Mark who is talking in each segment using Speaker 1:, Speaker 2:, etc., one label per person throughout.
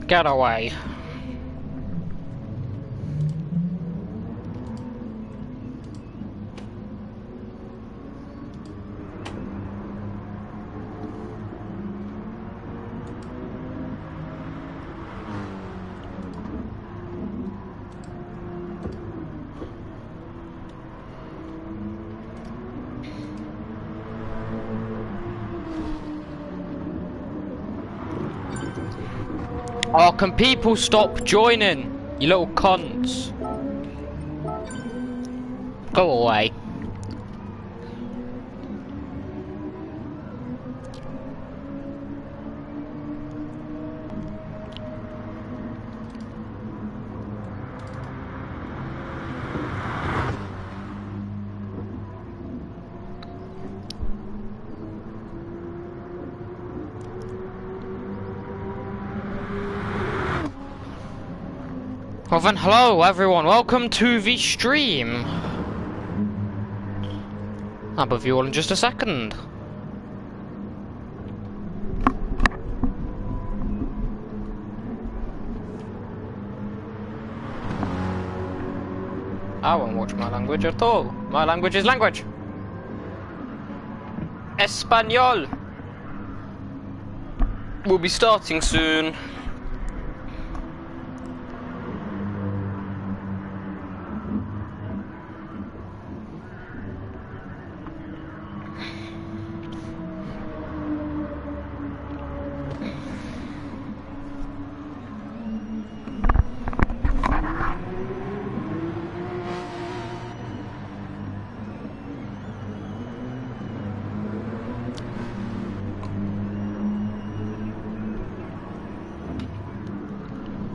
Speaker 1: Get away. Oh, can people stop joining? You little cunts. Go away. Well then, hello everyone, welcome to the stream. I'll be with you all in just a second. I won't watch my language at all. My language is language. Espanol. We'll be starting soon.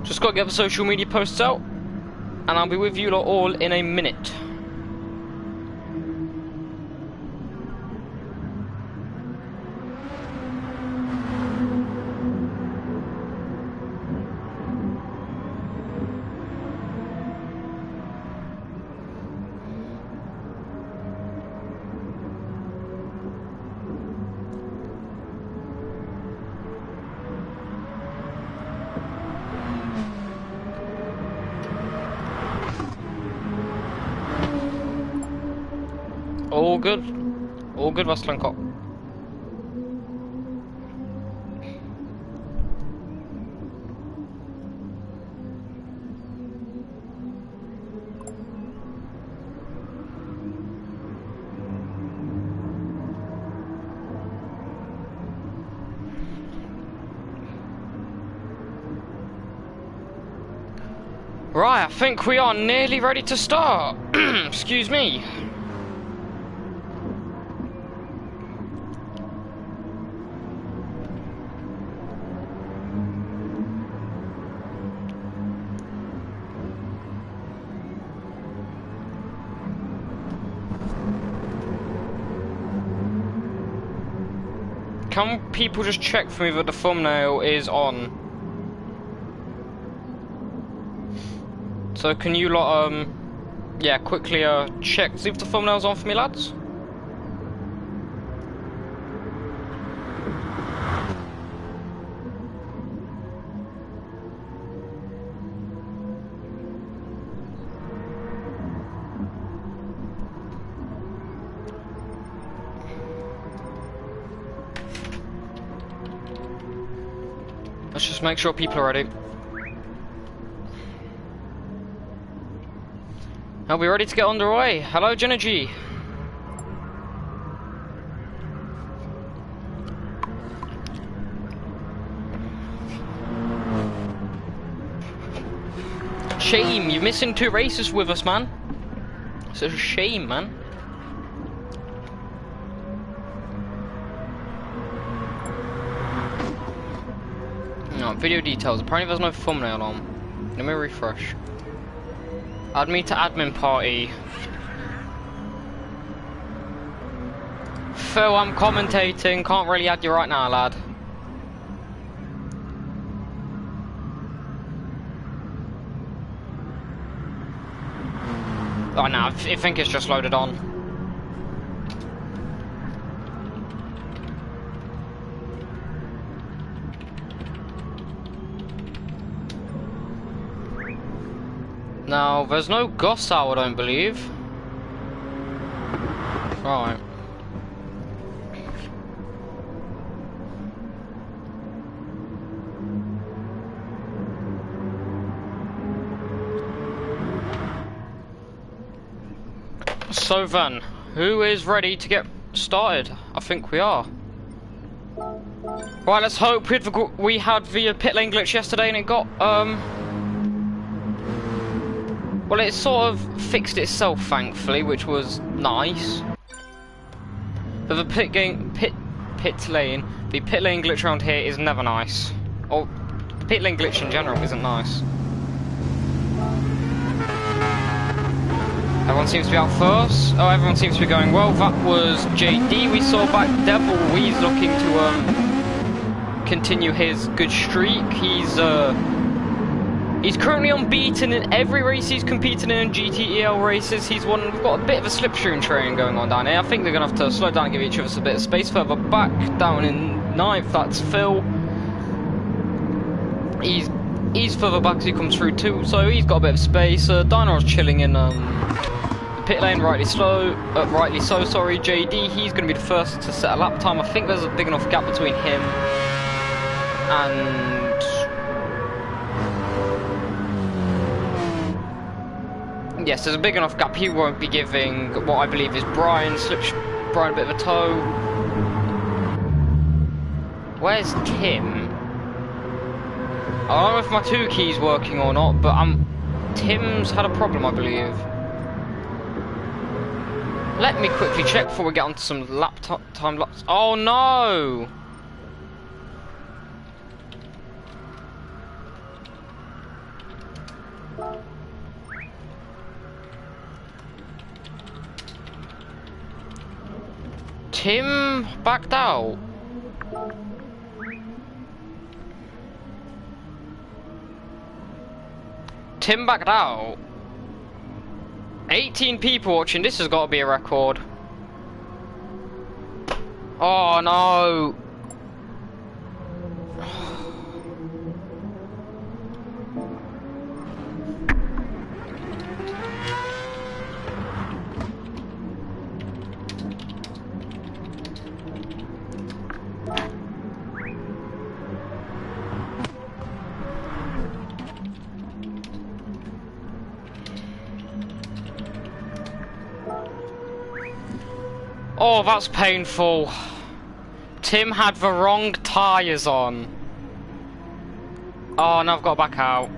Speaker 1: Just gotta get the social media posts out, and I'll be with you lot all in a minute. All good, Vaslankop. Right, I think we are nearly ready to start. Excuse me. Can people just check for me that the thumbnail is on? So can you lot, yeah, quickly check, see if the thumbnail's on for me, lads? Let's just make sure people are ready. Are we ready to get underway? Hello, Genergy. Shame, you're missing 2 races with us, man. It's a shame, man. No, video details. Apparently there's no thumbnail on. Let me refresh. Add me to admin party. Phil, I'm commentating. Can't really add you right now, lad. Oh no, I think it's just loaded on. Now, there's no Gossau, I don't believe. Right. So then, who is ready to get started? I think we are. Right, let's hope we had the pit lane glitch yesterday and it got, well, it sort of fixed itself, thankfully, which was nice. But the pit lane glitch around here is never nice. Or, the pit lane glitch in general isn't nice. Everyone seems to be out first. Oh, everyone seems to be going well. That was JD we saw back. Devil, he's looking to continue his good streak. He's currently unbeaten in every race he's competed in GTEL races. He's won. We've got a bit of a slipstream train going on down here. I think they're gonna have to slow down and give each of us a bit of space. Further back down in ninth, that's Phil. He's further back as he comes through too, so he's got a bit of space. Dino's chilling in pit lane, rightly so. Sorry, JD. He's going to be the first to set a lap time. I think there's a big enough gap between him and yes, there's a big enough gap. He won't be giving what I believe is Brian a bit of a tow. Where's Tim? I don't know if my 2 key's working or not, but Tim's had a problem, I believe. Let me quickly check before we get onto some time lapse. Oh no! Tim backed out. Tim backed out. 18 people watching. This has got to be a record. Oh no. Oh, that's painful. Tim had the wrong tyres on. Oh, now I've got to back out.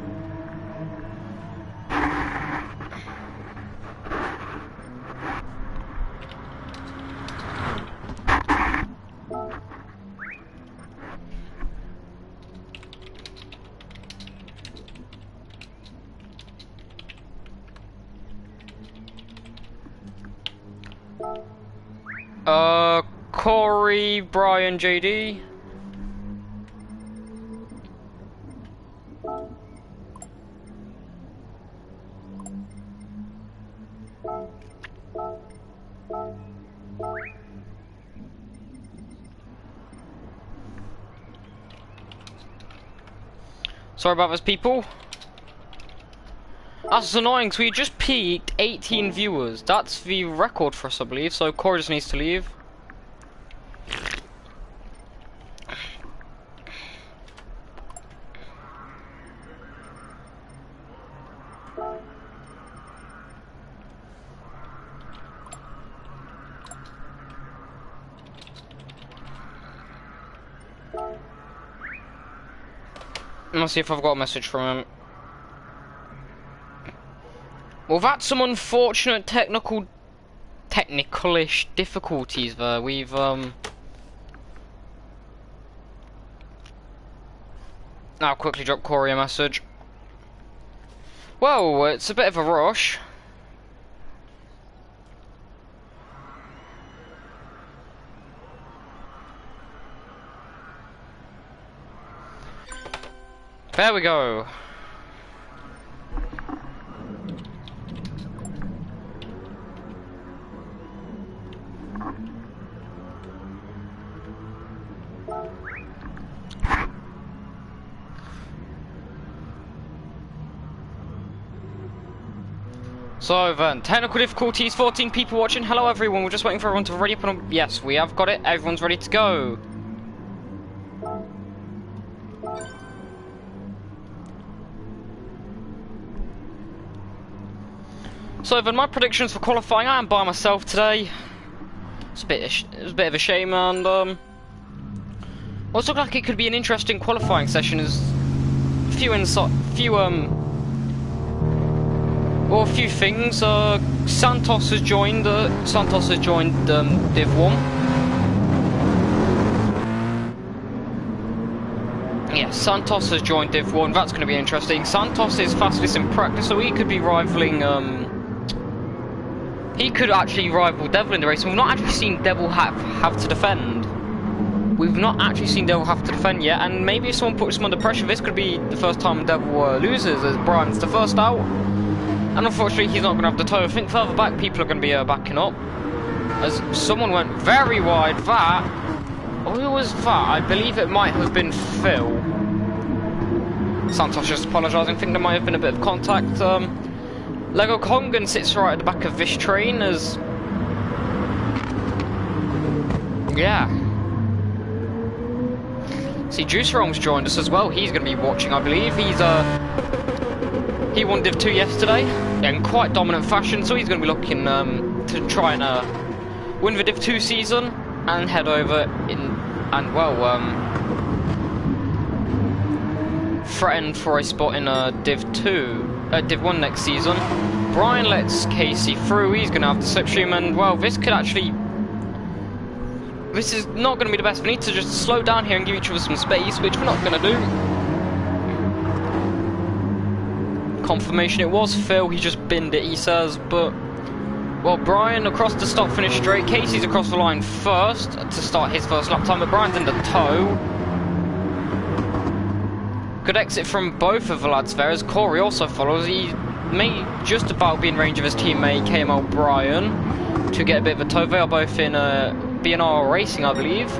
Speaker 1: Corey, Brian, JD. Sorry about this, people. That's annoying, because we just peaked 18 viewers. That's the record for us, I believe, so Corey just needs to leave. Let's see if I've got a message from him. Well, that's some unfortunate technical-ish difficulties there. We've I'll quickly drop Corey a message. Well, it's a bit of a rush. There we go. So then, technical difficulties, 14 people watching. Hello everyone, we're just waiting for everyone to ready up on... Yes, we have got it, everyone's ready to go. So then, my predictions for qualifying, I am by myself today. It's a bit of a shame, and well, it's looked like it could be an interesting qualifying session. As a few things. Santos has joined Div 1. Yeah, Santos has joined Div 1. That's going to be interesting. Santos is fastest in practice, so he could be rivaling. He could actually rival Devil in the race. We've not actually seen Devil have to defend. We've not actually seen Devil have to defend yet, and maybe if someone puts him under pressure, this could be the first time Devil loses, as Brian's the first out. And unfortunately, he's not going to have the toe. I think further back, people are going to be backing up. As someone went very wide. Who was that? I believe it might have been Phil. Santos just apologising. I think there might have been a bit of contact. Lego Kongan sits right at the back of this train as... Yeah. See, Juice Realm's joined us as well. He's going to be watching, I believe. He won Div 2 yesterday in quite dominant fashion, so he's going to be looking to try and win the Div 2 season and head over threaten for a spot in Div 1 next season. Brian lets Casey through. He's going to have the slipstream, and well, this is not going to be the best. We need to just slow down here and give each other some space, which we're not going to do. Confirmation it was Phil, he just binned it, he says, but well, Brian across the start finish straight. Casey's across the line first to start his first lap time, but Brian's in the toe. Good exit from both of the lads there as Corey also follows. He may just about be in range of his teammate KML Brian to get a bit of a toe. They are both in BNR Racing, I believe.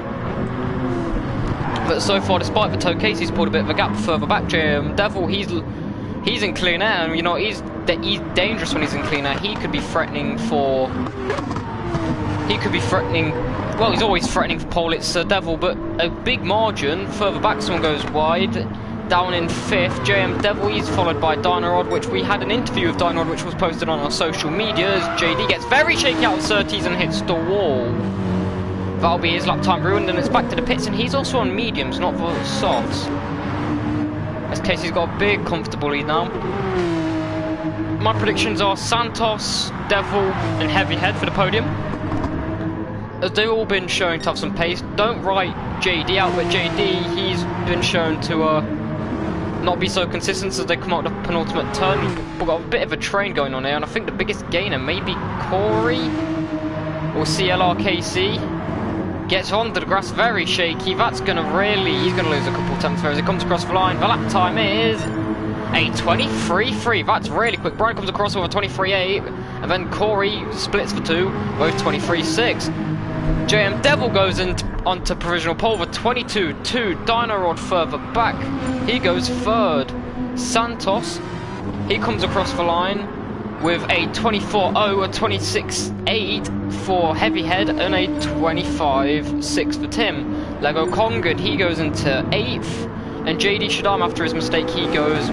Speaker 1: But so far, despite the toe, Casey's pulled a bit of a gap further back. Devil, he's in clean air, and you know he's dangerous when he's in clean air. He could be threatening. Well, he's always threatening for pole. It's Devil, but a big margin further back. Someone goes wide, down in 5th. JM Devil. He's followed by Dynarod, which we had an interview with Dynarod, which was posted on our social media. As JD gets very shaky out of 30s and hits the wall. That'll be his lap time ruined, and it's back to the pits. And he's also on mediums, not for softs. As Casey's got a big comfortable lead now. My predictions are Santos, Devil and Heavyhead for the podium, as they've all been shown to have some pace. Don't write JD out, but JD, he's been shown to not be so consistent as they come out the penultimate turn. We've got a bit of a train going on here, and I think the biggest gainer may be Corey or CLRKC. Gets onto the grass, very shaky. That's going to he's going to lose a couple tenths there as he comes across the line. The lap time is a 23.3. That's really quick. Brian comes across with a 23.8, and then Corey splits for 2, both 23.6. JM Devil goes onto provisional pole for 22.2. Dynarod further back, he goes 3rd. Santos, he comes across the line with a 24.0, a 26.8 for Heavyhead, and a 25.6 for Tim. Lego Kongan, he goes into 8th, and JD Shaddam, after his mistake, he goes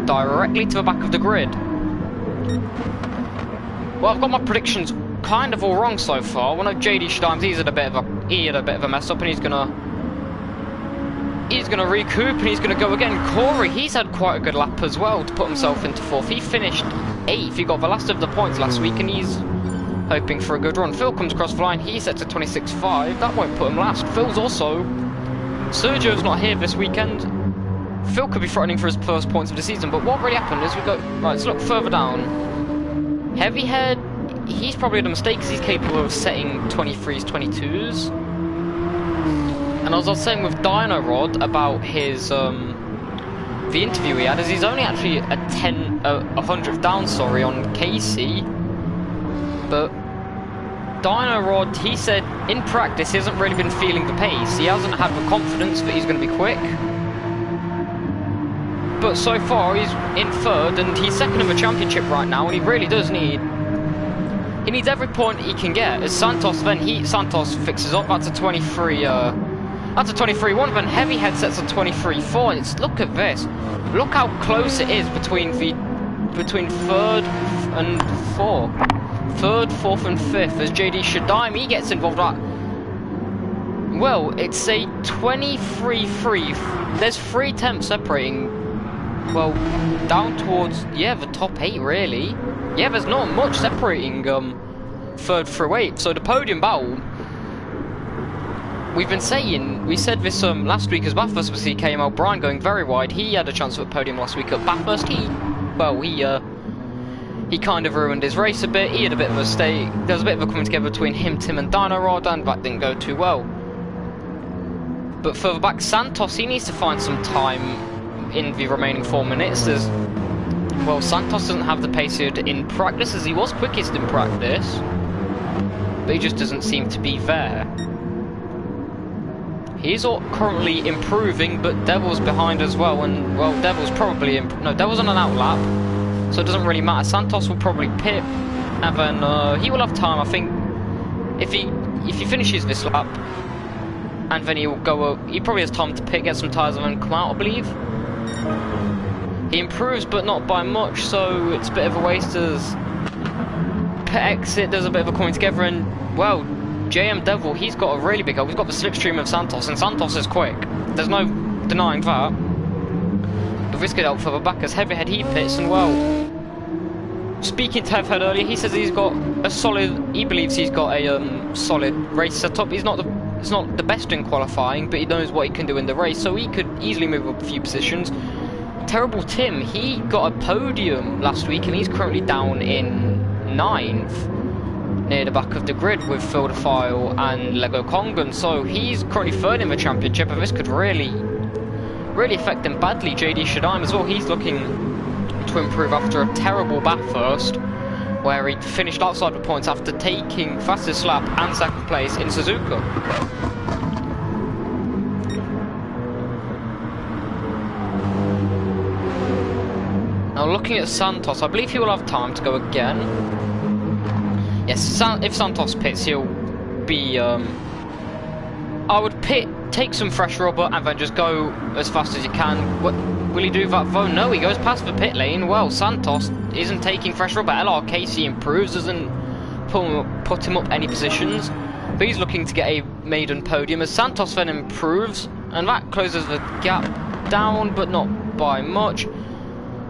Speaker 1: directly to the back of the grid. Well, I've got my predictions kind of all wrong so far. One of JD Shaddam's, he had a bit of a mess up, and he's gonna recoup, and he's gonna go again. Corey, he's had quite a good lap as well to put himself into 4th. He finished 8th. He got the last of the points last week, and he's hoping for a good run. Phil comes across the line. He sets a 26.5. That won't put him last. Phil's also... Sergio's not here this weekend. Phil could be threatening for his first points of the season, but what really happened is we go... Right, let's look further down. Heavyhead, he's probably had a mistake because he's capable of setting 23s, 22s. And as I was saying with Dynarod about his, the interview he had, is he's only actually a 100th down, sorry, on Casey. But Dynarod, he said in practice he hasn't really been feeling the pace. He hasn't had the confidence that he's going to be quick. But so far he's in third and he's second in the championship right now, and he really does need... He needs every point he can get. As Santos Santos fixes up, that's a 23 that's a 23-1, then Heavy Head sets a 23-4. Look at this. Look how close it is between third and fourth. Third, fourth and fifth. As JD Shadaim, he gets involved. Well, it's a 23-3. There's 3 attempts separating, well, down towards, yeah, the top 8 really. Yeah, there's not much separating third through 8. So the podium battle, we said this last week as Bathurst was came out. Brian going very wide. He had a chance for a podium last week at Bathurst. He kind of ruined his race a bit. He had a bit of a mistake. There was a bit of a coming together between him, Tim and Dino Rod, and that didn't go too well. But further back, Santos, he needs to find some time in the remaining 4 minutes. Well, Santos doesn't have the pace he had in practice, as he was quickest in practice, but he just doesn't seem to be there. He's currently improving, but Devil's behind as well, and, well, Devil's probably... No, Devil's on an outlap, so it doesn't really matter. Santos will probably pit, and then he will have time, I think, if he finishes this lap, and then he'll go... he probably has time to pit, get some tyres, and then come out, I believe. He improves, but not by much, so it's a bit of a waste as pit exit. There's a bit of a coming together, and, well, JM Devil, he's got a really big help. He's got the slipstream of Santos, and Santos is quick. There's no denying that. But this could help further back as Heavyhead, he pits, and, well, speaking to Heavyhead earlier, he says he's got a solid... He believes he's got a solid race setup. It's not the best in qualifying, but he knows what he can do in the race, so he could easily move up a few positions. Terrible Tim, he got a podium last week, and he's currently down in 9th. Near the back of the grid with Fielder File and Lego Kongan, so he's currently third in the championship, and this could really affect him badly. JD Shadaim as well, he's looking to improve after a terrible Bathurst, where he finished outside the points after taking fastest lap and second place in Suzuka. Now looking at Santos, I believe he will have time to go again. Yes, if Santos pits, he'll be... I would take some fresh rubber and then just go as fast as you can. Will he do that though? No, he goes past the pit lane. Well, Santos isn't taking fresh rubber. LR Casey improves, doesn't put him up any positions. But he's looking to get a maiden podium as Santos then improves. And that closes the gap down, but not by much.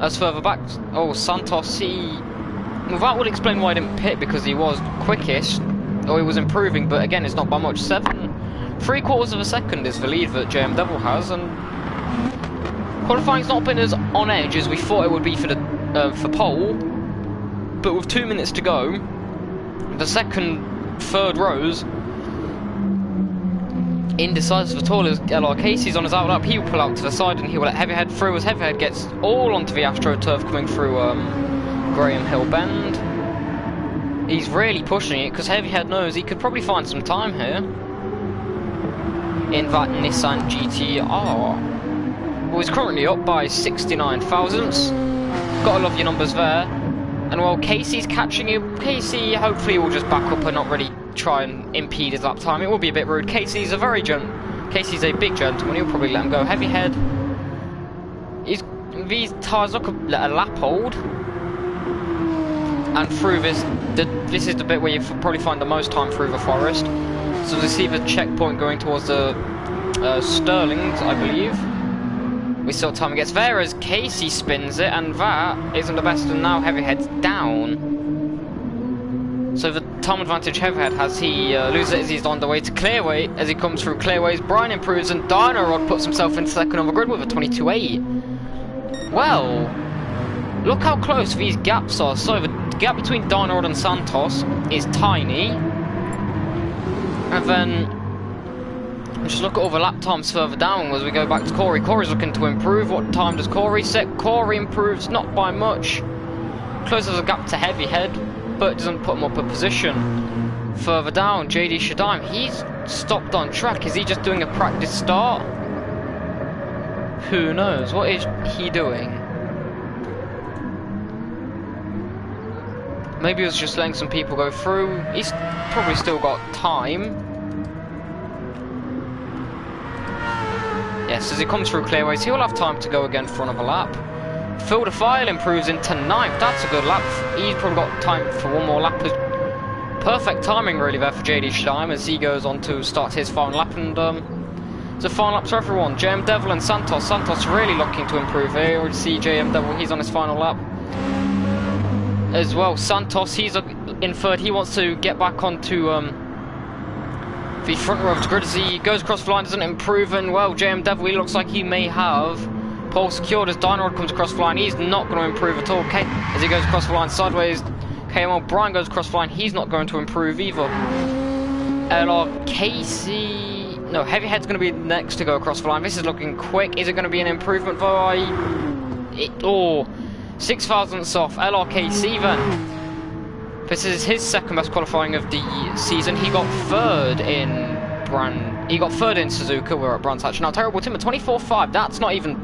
Speaker 1: As further back, oh, Santos, well, that would explain why he didn't pit, because he was quickest, or he was improving, but again, it's not by much. 3/4 of a second is the lead that JM Devil has, and qualifying's not been as on edge as we thought it would be for pole, but with 2 minutes to go, the third rows, indecisive at all as LR Casey's on his outlap. He will pull out to the side and he will let Heavyhead through as Heavyhead gets all onto the AstroTurf coming through Graham Hill Bend. He's really pushing it because Heavyhead knows he could probably find some time here in that Nissan GTR. Well, he's currently up by 69 thousandths. Gotta love your numbers there. And while Casey's catching him, Casey hopefully will just back up and not really try and impede his lap time. It will be a bit rude. Casey's a big gentleman. He'll probably let him go. Heavyhead. These tyres look a lap hold. And through this is the bit where you probably find the most time through the forest. So we see the checkpoint going towards the Sterlings, I believe. We saw time gets there as Casey spins it, and that isn't the best, and now Heavyhead's down. So the time advantage Heavyhead has, he loses it as he's on the way to Clearway. As he comes through Clearways, Brian improves, and Dino Rod puts himself in second on the grid with a 22.8. Well, look how close these gaps are. So the gap between Dino Rod and Santos is tiny. And then just look at all the lap times further down as we go back to Corey. Corey's looking to improve. What time does Corey set? Corey improves, not by much. Closes the gap to Heavyhead, but doesn't put him up a position. Further down, JD Shadaim, he's stopped on track. Is he just doing a practice start? Who knows? What is he doing? Maybe he was just letting some people go through. He's probably still got time. Yes, as he comes through clearways, he'll have time to go again for another lap. Phil the File improves into 9th. That's a good lap. He's probably got time for one more lap. Perfect timing really there for JD Stein as he goes on to start his final lap. And it's a final lap for everyone. JM Devil and Santos. Santos really looking to improve here. You already see JM Devil, he's on his final lap. As well, Santos, he's in 3rd. He wants to get back onto the front row of the grid as he goes across the line, doesn't improve. And well, JM Devil, he looks like he may have pole secured as Dynarod comes across the line. He's not going to improve at all. Okay, as he goes across the line sideways, KML Brian goes across the line. He's not going to improve either. LR Casey, no, Heavyhead's going to be next to go across the line. This is looking quick. Is it going to be an improvement though? 6 thousandths off. LRKC then. This is his 2nd best qualifying of the season. He got 3rd in Suzuka. We're at Brands Hatch now. Terrible Tim at 24.5. That's not even.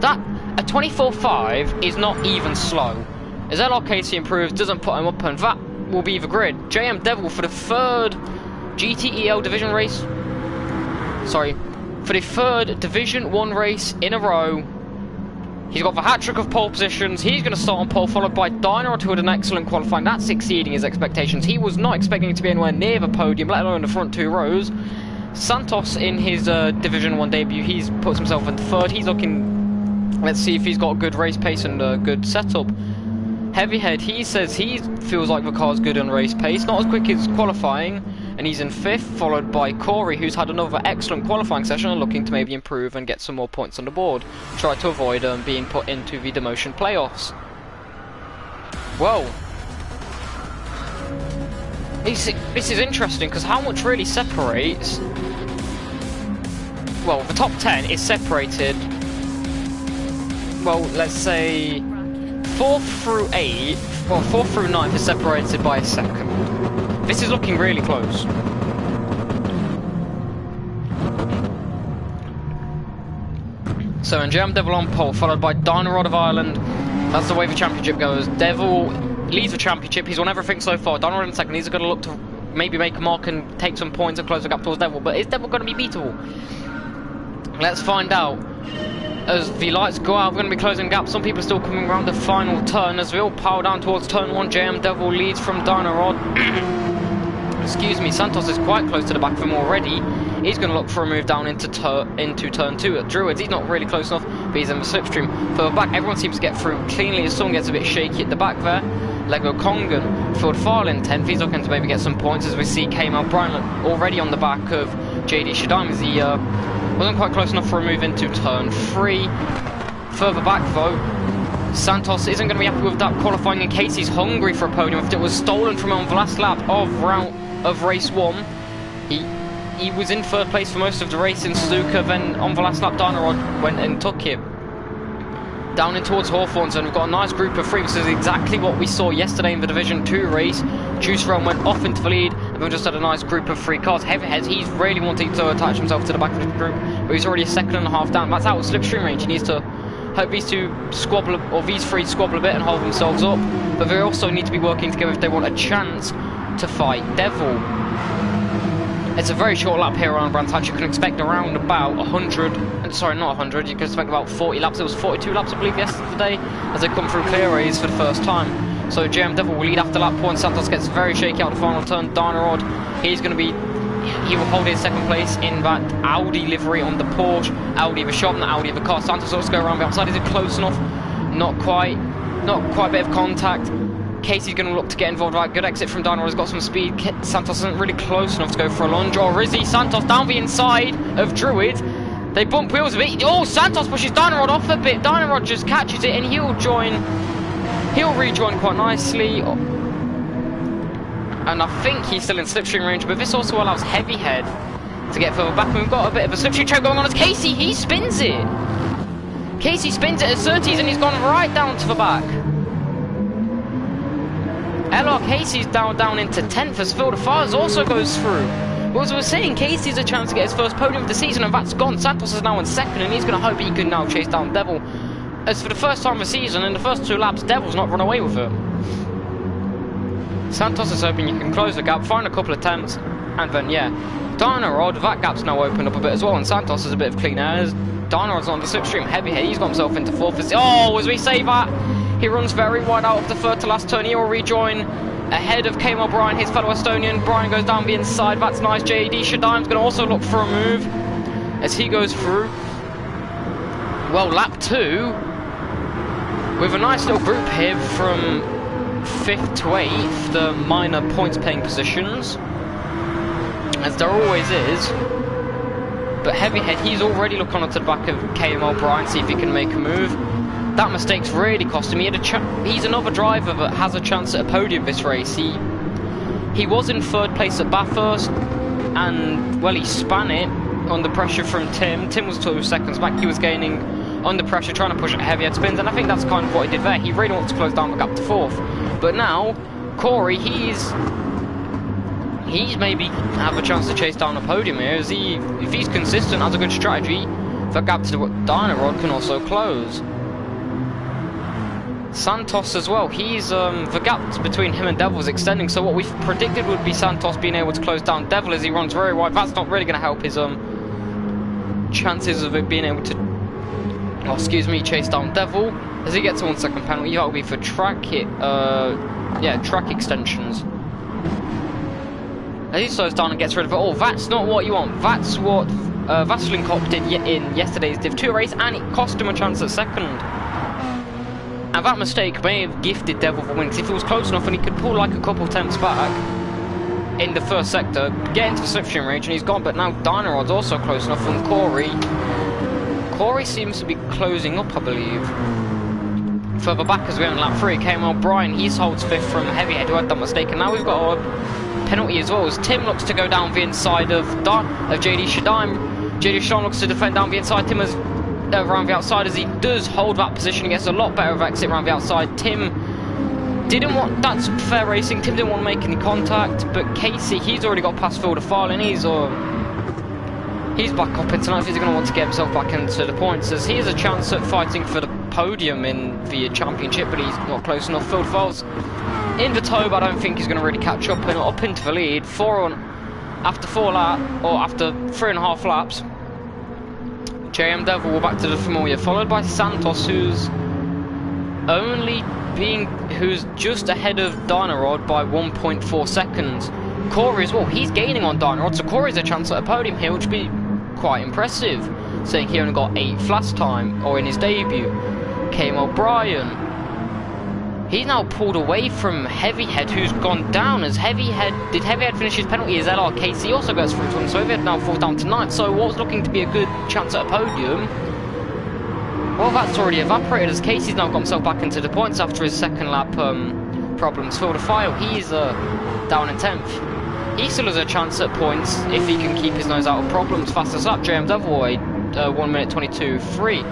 Speaker 1: That a 24.5 is not even slow. As LRKC improves, doesn't put him up, and that will be the grid. JM Devil for the 3rd GTEL division race. Sorry, for the 3rd Division 1 race in a row. He's got the hat-trick of pole positions. He's going to start on pole, followed by Dynarod, who had an excellent qualifying. That's exceeding his expectations. He was not expecting to be anywhere near the podium, let alone the front 2 rows. Santos, in his Division 1 debut, he's puts himself in 3rd. He's looking... Let's see if he's got a good race pace and a good setup. Heavyhead, he says he feels like the car's good on race pace. Not as quick as qualifying, and he's in 5th, followed by Corey, who's had another excellent qualifying session and looking to maybe improve and get some more points on the board. Try to avoid being put into the demotion playoffs. Well, this is interesting because how much really separates... Well, the top 10 is separated... Well, let's say 4th through 8th, well, 4th through 9th is separated by a 2nd. This is looking really close. So, and JM Devil on pole, followed by Dynarod of Ireland. That's the way the championship goes. Devil leads the championship. He's won everything so far. Dynarod in 2nd. He's going to look to maybe make a mark and take some points and close the gap towards Devil. But is Devil going to be beatable? Let's find out. As the lights go out, we're going to be closing gaps. Some people are still coming around the final turn. As we all power down towards turn 1, JM Devil leads from Dynarod. Excuse me, Santos is quite close to the back of him already. He's going to look for a move down into turn 2 at Druids. He's not really close enough, but he's in the slipstream. Further back, everyone seems to get through cleanly. As someone gets a bit shaky at the back there. Lego Kongan, Field File in 10th. He's looking to maybe get some points as we see KML Brian already on the back of JD Shadaim as he wasn't quite close enough for a move into turn 3. Further back though, Santos isn't going to be happy with that qualifying in case he's hungry for a podium. If it was stolen from him on the last lap of race 1, he was in 3rd place for most of the race in Suzuka. Then on the last lap, Dynarod went and took him down in towards Hawthorne Zone. We've got a nice group of 3. This is exactly what we saw yesterday in the Division 2 race. Juice Rome went off into the lead, and we've just had a nice group of 3 cars. Heavyheads, he's really wanting to attach himself to the back of the group, but he's already a 2.5 down. That's out of slipstream range. He needs to hope these 3 squabble a bit and hold themselves up, but they also need to be working together if they want a chance to fight Devil. It's a very short lap here around Brands Hatch. You can expect around about 100, sorry, not 100, you can expect about 40 laps. It was 42 laps, I believe, yesterday, as they come through clearaways for the first time. So JM Devil will lead after lap 1. Santos gets very shaky out the final turn. Dynarod, he will hold his 2nd place in that Audi livery on the Porsche. Audi of a shop, not Audi of a car. Santos also go around the outside. Is it close enough? Not quite a bit of contact. Casey's going to look to get involved. Right, good exit from Dynarod, has got some speed. Santos isn't really close enough to go for a lunge. Or is he? Santos down the inside of Druid. They bump wheels a bit. Oh, Santos pushes Dynarod off a bit. Dynarod just catches it and he'll rejoin quite nicely. And I think he's still in slipstream range, but this also allows Heavyhead to get further back. And we've got a bit of a slipstream trap going on as Casey, he spins it. Casey spins it at 30s and he's gone right down to the back. LR Casey's down into 10th as Phil the Fires also goes through. But as we were saying, Casey's a chance to get his first podium of the season, and that's gone. Santos is now in second, and he's going to hope he can now chase down Devil. As for the first time of the season, in the first 2 laps, Devil's not run away with it. Santos is hoping you can close the gap, find a couple of attempts, and then, yeah. Dynarod, that gap's now opened up a bit as well, and Santos is a bit of clean air. Dynarod's on the slipstream, heavy hit, he's got himself into 4th. Oh, as we say that, he runs very wide out of the 3rd to last turn. He will rejoin ahead of Kamo Bryan, his fellow Estonian. Bryan goes down the inside, that's nice. JD Shadim's going to also look for a move as he goes through. Well, lap 2, with a nice little group here from 5th to 8th, the minor points paying positions, as there always is. But Heavyhead, he's already looking onto the back of KML Bryan, see if he can make a move. That mistake's really cost him. He's another driver that has a chance at a podium this race. He was in 3rd place at Bathurst, and well, he span it under pressure from Tim. Tim was 2 seconds back. He was gaining under pressure, trying to push at Heavyhead spins, and I think that's kind of what he did there. He really wants to close down the gap to 4th. But now, Corey, he's maybe have a chance to chase down a podium here. If he's consistent, has a good strategy, the gap to Dynarod can also close. Santos as well, the gap between him and Devil is extending, so what we predicted would be Santos being able to close down Devil as he runs very wide. That's not really going to help his chances of it being able to, chase down Devil. As he gets a 1 second penalty, that will be for track extensions. As he slows down and gets rid of it all, that's not what you want. That's what Vasilinkov did in yesterday's Div 2 race, and it cost him a chance at 2nd. And that mistake may have gifted Devil the wins. If it was close enough and he could pull like a couple attempts back in the 1st sector, get into the slipstream range, and he's gone. But now Dynarod's also close enough, and Corey seems to be closing up, I believe. Further back as we're in lap 3, KML Bryan, he holds 5th from Heavyhead, who had that mistake, and now we've got a penalty as well, as Tim looks to go down the inside of JD Shadim. JD Shadim looks to defend down the inside. Tim is around the outside. As he does hold that position, he gets a lot better of exit around the outside. Tim didn't want, that's fair racing, Tim didn't want to make any contact, but Casey, he's already got past field of filing. He's back up into ninth. He's going to want to get himself back into the points, as he has a chance at fighting for the podium in the championship, but he's not close enough. Field Files in the toe, but I don't think he's going to really catch up and up into the lead. After 3.5 laps, JM Devil will back to the familiar, followed by Santos, who's just ahead of Dynarod by 1.4 seconds. Corey as well, he's gaining on Dynarod, so Corey's a chance at a podium here, which would be quite impressive, saying he only got 8th last time, or in his debut. KML Bryan, he's now pulled away from Heavyhead, who's gone down, as Heavyhead finish his penalty as LRKC also goes through to him, so Heavyhead now falls down to 9th. So what was looking to be a good chance at a podium, well, that's already evaporated, as Casey's now got himself back into the points after his 2nd lap problems. Field of File, he's down in 10th. He still has a chance at points if he can keep his nose out of problems. Fastest lap, JM Devil, 1 minute 22.3.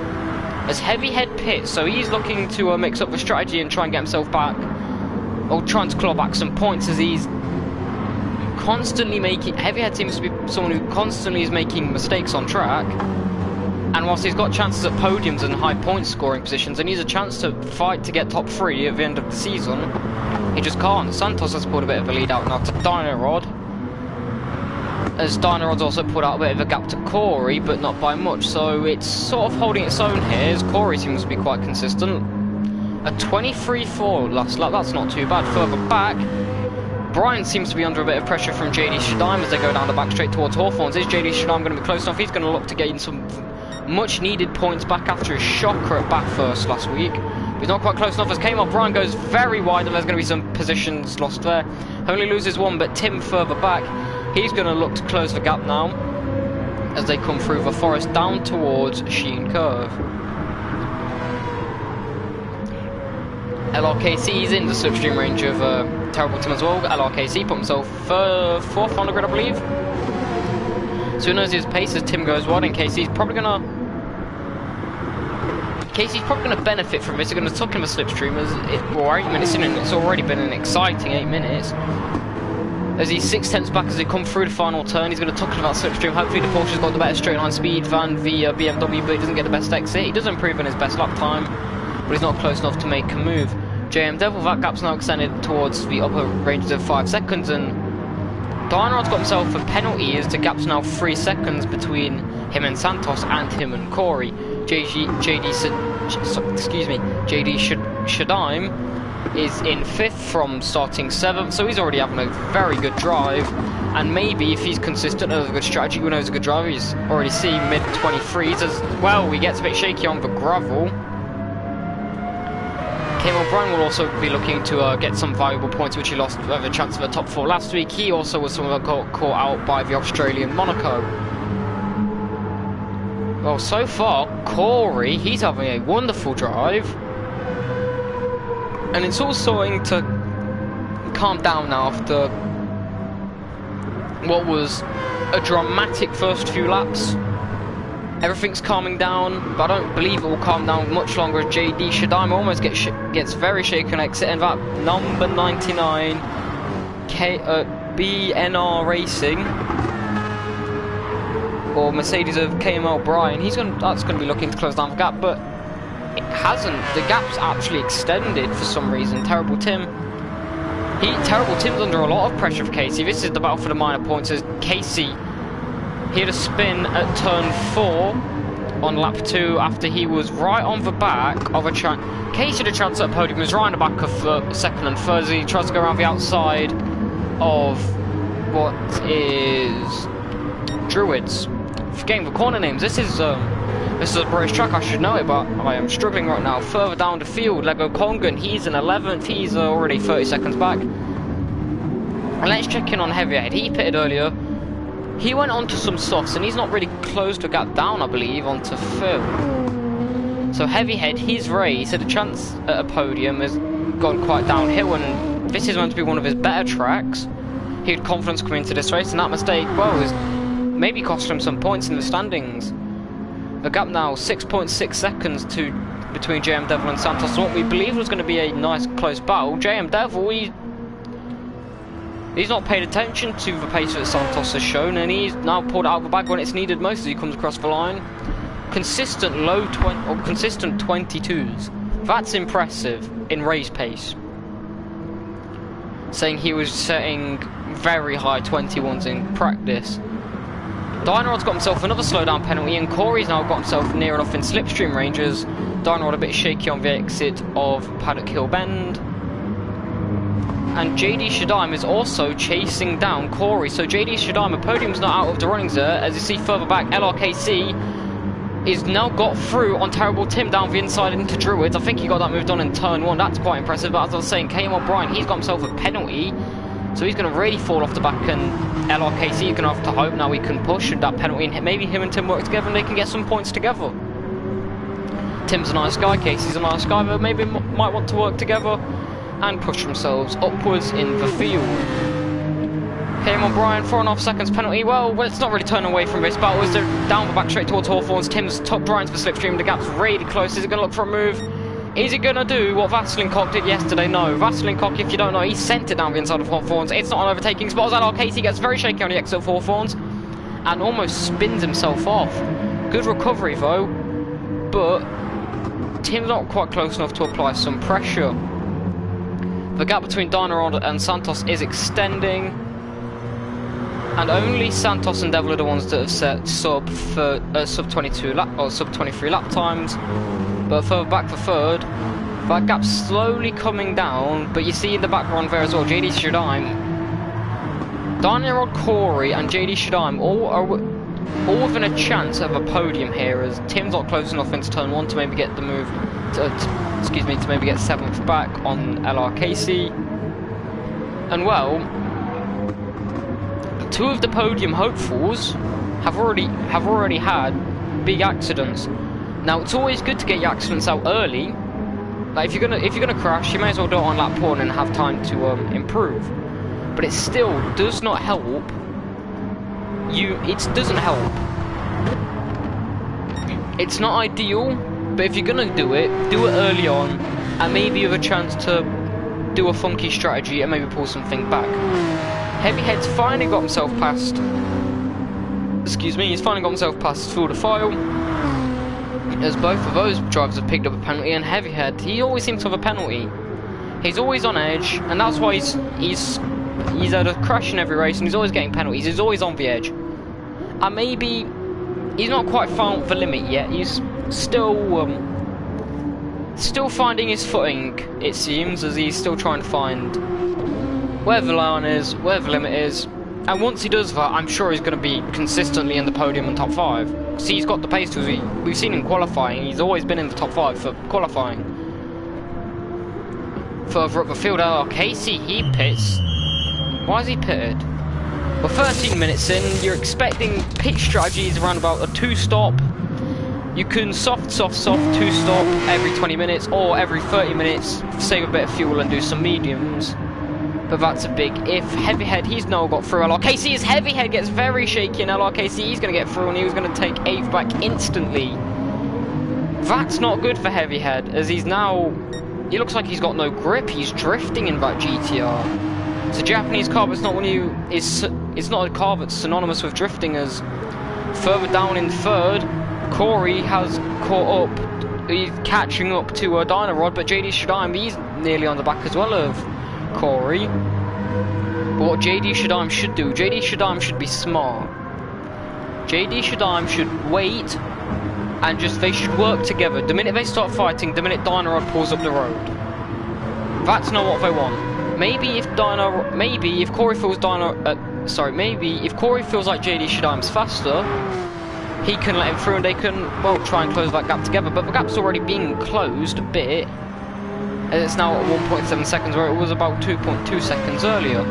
Speaker 1: As Heavyhead pits, so he's looking to mix up the strategy and try and get himself back, or trying to claw back some points, as he's constantly making, Heavyhead seems to be someone who constantly is making mistakes on track, and whilst he's got chances at podiums and high point scoring positions, and he's a chance to fight to get top 3 at the end of the season, he just can't. Santos has pulled a bit of a lead out now to Dynarod, as Dynarod's also put out a bit of a gap to Corey, but not by much, so it's sort of holding its own here, as Corey seems to be quite consistent. A 23.4 last lap, that's not too bad. Further back, Bryan seems to be under a bit of pressure from JD Shadim as they go down the back straight towards Hawthorns. Is JD Shadim going to be close enough? He's going to look to gain some much needed points back after his shocker at Bathurst last week. He's not quite close enough, as KML Bryan goes very wide, and there's going to be some positions lost there. Only loses 1, but Tim further back, he's going to look to close the gap now as they come through the forest down towards Sheen Curve. LRKC is in the slipstream range of Terrible Tim as well. LRKC put himself 4th on the grid, I believe. So who knows his pace as Tim goes wide, and Casey's probably going to benefit from this. They're going to tuck him a slipstream as we're 8 minutes in, and it's already been an exciting 8 minutes. As he's 6/10 back as they come through the final turn. He's going to tuck about slipstream. Hopefully the Porsche's got the better straight line speed than the BMW, but he doesn't get the best exit. He does improve on his best lap time, but he's not close enough to make a move. JM Devil, that gap's now extended towards the upper ranges of 5 seconds, and Dynrod's got himself a penalty as the gap's now 3 seconds between him and Santos and him and Corey. JD Shadaim is in 5th from starting 7th, so he's already having a very good drive, and maybe if he's consistent and has a good strategy, who knows, a good driver, he's already seen mid-23s as well. He gets a bit shaky on the gravel. Kim O'Brien will also be looking to get some valuable points, which he lost with a chance of a top 4 last week. He also was someone that got caught out by the Australian Monaco. Well, so far, Corey, he's having a wonderful drive. And it's all starting to calm down now after what was a dramatic first few laps. Everything's calming down, but I don't believe it will calm down much longer as JD Shadaim almost gets very shaken exiting that number 99 BNR Racing, or Mercedes of KM O'Brien. That's going to be looking to close down the gap, but it hasn't. The gap's actually extended for some reason. Terrible Tim's under a lot of pressure for Casey. This is the battle for the minor points as Casey, he had a spin at turn 4 on lap 2 after he was right on the back of a chance. Casey had a chance at a podium, he was right on the back of 2nd and 3rd as he tries to go around the outside of what is Druids. Forgetting the corner names. This is a British track, I should know it, but I am struggling right now. Further down the field, Lego Kongan, he's in 11th, he's already 30 seconds back. And let's check in on Heavyhead. He pitted earlier. He went on to some softs, and he's not really closed the gap down, I believe, onto Phil. So Heavyhead, his race had a chance at a podium, has gone quite downhill, and this is meant to be one of his better tracks. He had confidence coming into this race, and that mistake, well, has maybe cost him some points in the standings. The gap now 6.6 seconds between JM Devil and Santos. So what we believe was going to be a nice close battle. JM Devil, he's not paid attention to the pace that Santos has shown, and he's now pulled out of the bag when it's needed most as he comes across the line. Consistent consistent 22s. That's impressive in race pace. Saying he was setting very high 21s in practice. Dynrod's got himself another slowdown penalty, and Corey's now got himself near enough in slipstream ranges. Dynrod a bit shaky on the exit of Paddock Hill Bend. And JD Shadaim is also chasing down Corey. So JD Shadaim, a podium's not out of the runnings there. As you see further back, LRKC is now got through on Terrible Tim down the inside into Druids. I think he got that moved on in turn 1. That's quite impressive. But as I was saying, KM O'Brien, he's got himself a penalty. So he's going to really fall off the back, and LRKC is going to have to hope now he can push that penalty, and maybe him and Tim work together and they can get some points together. Tim's a nice guy, Casey's a nice guy, but maybe might want to work together and push themselves upwards in the field. KM O'Brien, 4.5 seconds penalty. Well, let's not really turn away from this battle as they're down the back straight towards Hawthorns. Tim's top right into the slipstream, the gap's really close. Is he going to look for a move? Is he going to do what Vasilinkov did yesterday? No. Vasilinkov, if you don't know, he sent it down the inside of Hawthorns. It's not an overtaking spot as LRKC gets very shaky on the exit of Hawthorns and almost spins himself off. Good recovery though, but Tim's not quite close enough to apply some pressure. The gap between Dynrod and Santos is extending, and only Santos and Devil are the ones that have set sub 22 lap or sub 23 lap times. But further back for 3rd, that gap's slowly coming down, but you see in the background there as well, JD Shadaim, Dynrod, Corey and JD Shadaim all within a chance of a podium here, as Tim's not close enough into turn 1 to maybe get the move, to maybe get 7th back on LRKC. And well, 2 of the podium hopefuls have already had big accidents. Now it's always good to get your accidents out early. Like if you're gonna crash, you may as well do it on lap 1 and have time to improve. But it still does not help. It doesn't help. It's not ideal, but if you're gonna do it early on, and maybe with a chance to do a funky strategy and maybe pull something back. Heavyhead's finally got himself past. Excuse me, he's finally got himself past through the file. As both of those drivers have picked up a penalty, and Heavyhead, he always seems to have a penalty. He's always on edge, and that's why he's had a crash in every race, and he's always getting penalties. He's always on the edge. And maybe he's not quite found the limit yet. He's still finding his footing, it seems, as he's still trying to find where the line is, where the limit is. And once he does that, I'm sure he's going to be consistently in the podium and top 5. See, he's got the pace to. We've seen him qualifying. He's always been in the top 5 for qualifying. Further up the field, Casey, he pits. Why is he pitted? Well, 13 minutes in, you're expecting pit strategies around about a 2-stop. You can soft 2-stop every 20 minutes or every 30 minutes, save a bit of fuel and do some mediums. But that's a big if. Heavyhead, he's now got through LRKC. His Heavyhead gets very shaky in LRKC. He's going to get through, and he was going to take 8th back instantly. That's not good for Heavyhead, as he's now... He looks like he's got no grip. He's drifting in that GTR. It's a Japanese car, but it's not it's not a car that's synonymous with drifting, as further down in 3rd, Corey has caught up. He's catching up to Dynarod, but JD Shadime, he's nearly on the back as well of Corey. But what JD Shadime should do, JD Shadime should be smart. JD Shadime should wait and they should work together. The minute they start fighting, the minute Dynarod pulls up the road. That's not what they want. Maybe if Corey feels maybe if Corey feels like JD Shadime's faster, he can let him through and they can, well, try and close that gap together. But the gap's already been closed a bit. It's now at 1.7 seconds, where it was about 2.2 seconds earlier.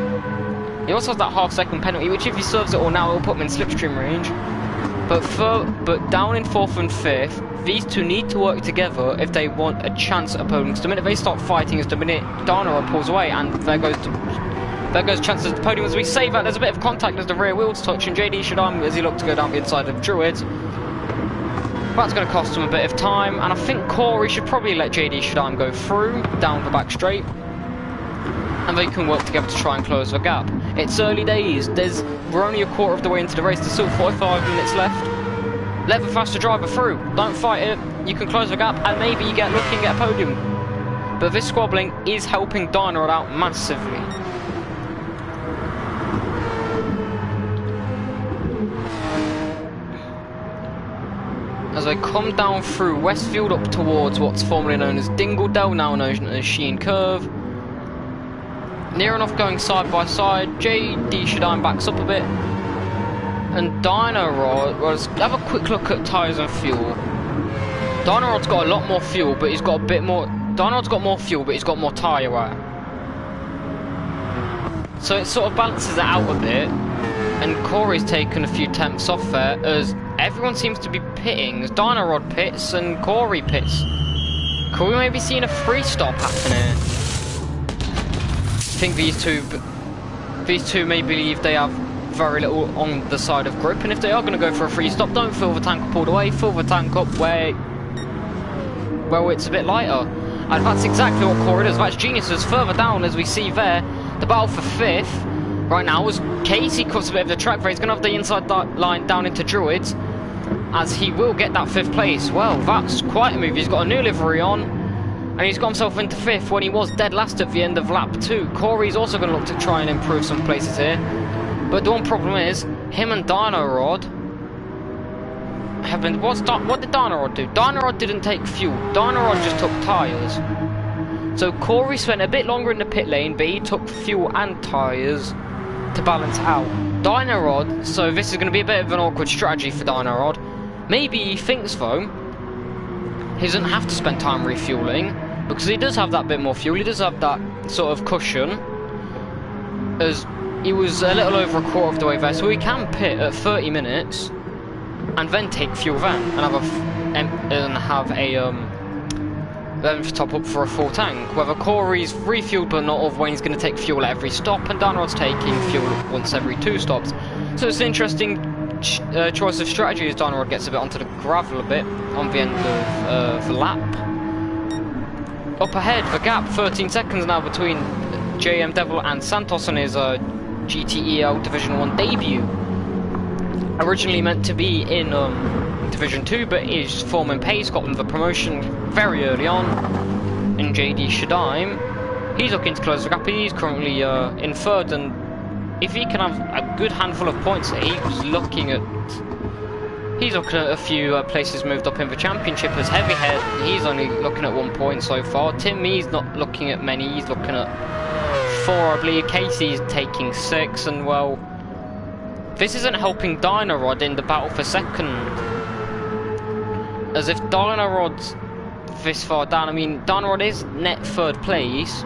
Speaker 1: He also has that half-second penalty, which if he serves it all now, it'll put him in slipstream range. But down in 4th and 5th, these two need to work together if they want a chance at podium. Because the minute they start fighting is the minute Dynarod pulls away, and there goes chances at the podium. As we say that, there's a bit of contact as the rear wheels touch, and JD Shadime, as he looked to go down the inside of Druids. That's going to cost him a bit of time, and I think Corey should probably let JD Shadime go through, down the back straight, and they can work together to try and close the gap. It's early days, we're only a quarter of the way into the race, there's still 45 minutes left. Let the faster driver through, don't fight it, you can close the gap, and maybe you get lucky and get a podium. But this squabbling is helping Dynarod out massively. As I come down through Westfield up towards what's formerly known as Dingledale, now known as Sheen Curve. Near enough going side by side, JD Shadime backs up a bit. And Dynarod, let's have a quick look at tyres and fuel. Dynarod's got a lot more fuel, but he's got a bit more... Dynarod's got more fuel, but he's got more tyre wear. So it sort of balances it out a bit. And Corey's taken a few tenths off there, as everyone seems to be pitting. As Dynarod pits and Corey pits. Could we maybe see a free stop happen here? I think these two may believe they have very little on the side of grip, and if they are going to go for a free stop, don't fill the tank up all the way, fill the tank up where it's a bit lighter. And that's exactly what Corey does. That's genius. As further down, as we see there, the battle for 5th right now, as Casey cuts a bit of the track there, he's going to have the inside line down into Druids, as he will get that 5th place. Well, that's quite a move. He's got a new livery on, and he's got himself into 5th when he was dead last at the end of lap 2. Corey's also going to look to try and improve some places here. But the one problem is, him and Dynarod have been... What did Dynarod do? Dynarod didn't take fuel. Dynarod just took tyres. So Corey spent a bit longer in the pit lane, but he took fuel and tyres to balance out. Dynarod, so this is going to be a bit of an awkward strategy for Dynarod. Maybe he thinks, though, he doesn't have to spend time refueling, because he does have that bit more fuel, he does have that sort of cushion, as he was a little over a quarter of the way there, so he can pit at 30 minutes, and then take fuel then, and have a then top up for a full tank. Whether Corey's refueled but not all the way, he's going to take fuel at every stop, and Dynarod's taking fuel once every 2 stops. So it's an interesting choice of strategy as Dynarod gets a bit onto the gravel a bit on the end of the lap. up ahead, the gap, 13 seconds now between JM Devil and Santos on his GTEL Division 1 debut. Originally meant to be in Division 2, but is forming pace, got them the promotion very early on. And JD Shadaim, he's looking to close the gap. He's currently in third, and if he can have a good handful of points, he's looking at a few places moved up in the championship. As Heavyhead, he's only looking at 1 point so far. Tim, he's not looking at many, he's looking at 4, I believe. Casey's taking 6, and well, this isn't helping Dynarod in the battle for second. As if Dynarod's this far down, I mean, Dynarod is net third place,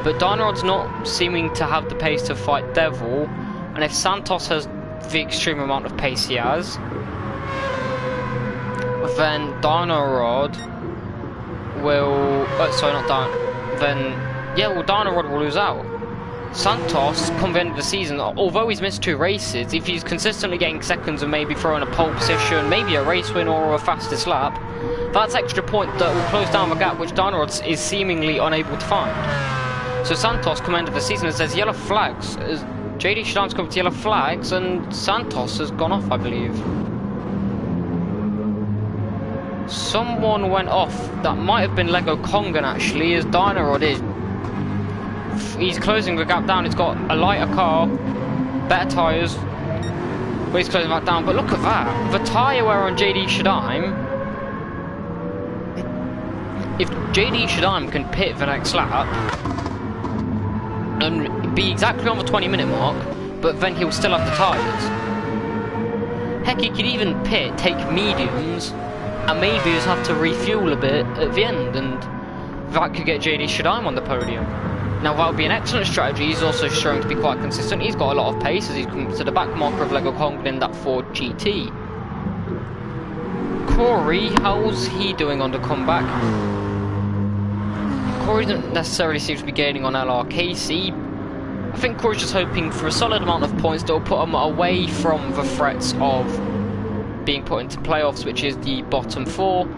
Speaker 1: but Dynarod's not seeming to have the pace to fight Devil, and if Santos has the extreme amount of pace he has, then Dynarod will... Dynarod will lose out. Santos, come the end of the season, although he's missed 2 races, if he's consistently getting seconds and maybe throwing a pole position, maybe a race win or a fastest lap, that's extra point that will close down the gap which Dynarod is seemingly unable to find. So Santos, come end of the season, it says yellow flags. JD Shadaim's come to yellow flags, and Santos has gone off, I believe. Someone went off. That might have been Lego Kongan actually, as Dynarod is... He's closing the gap down. It's got a lighter car, better tyres, but he's closing that down. But look at that. The tyre wear on JD Shadaim. If JD Shadaim can pit the next lap and be exactly on the 20-minute mark, but then he'll still have the tyres. Heck, he could even pit, take mediums, and maybe just have to refuel a bit at the end, and that could get JD Shadaim on the podium. Now that would be an excellent strategy. He's also showing to be quite consistent. He's got a lot of pace as he's come to the back marker of Lego Kongan in that Ford GT. Corey, how's he doing on the comeback? Corey doesn't necessarily seem to be gaining on LRKC. I think Corey's just hoping for a solid amount of points that will put him away from the threats of being put into playoffs, which is the bottom 4.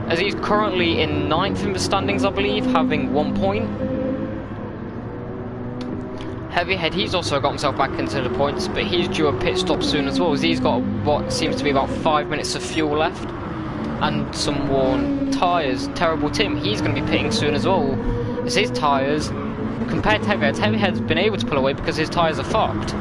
Speaker 1: As he's currently in 9th in the standings, I believe, having 1 point. Heavyhead, he's also got himself back into the points, but he's due a pit stop soon as well, as he's got what seems to be about 5 minutes of fuel left and some worn tyres. Terrible Tim, he's going to be pitting soon as well, as his tyres, compared to Heavyhead's been able to pull away because his tyres are fucked.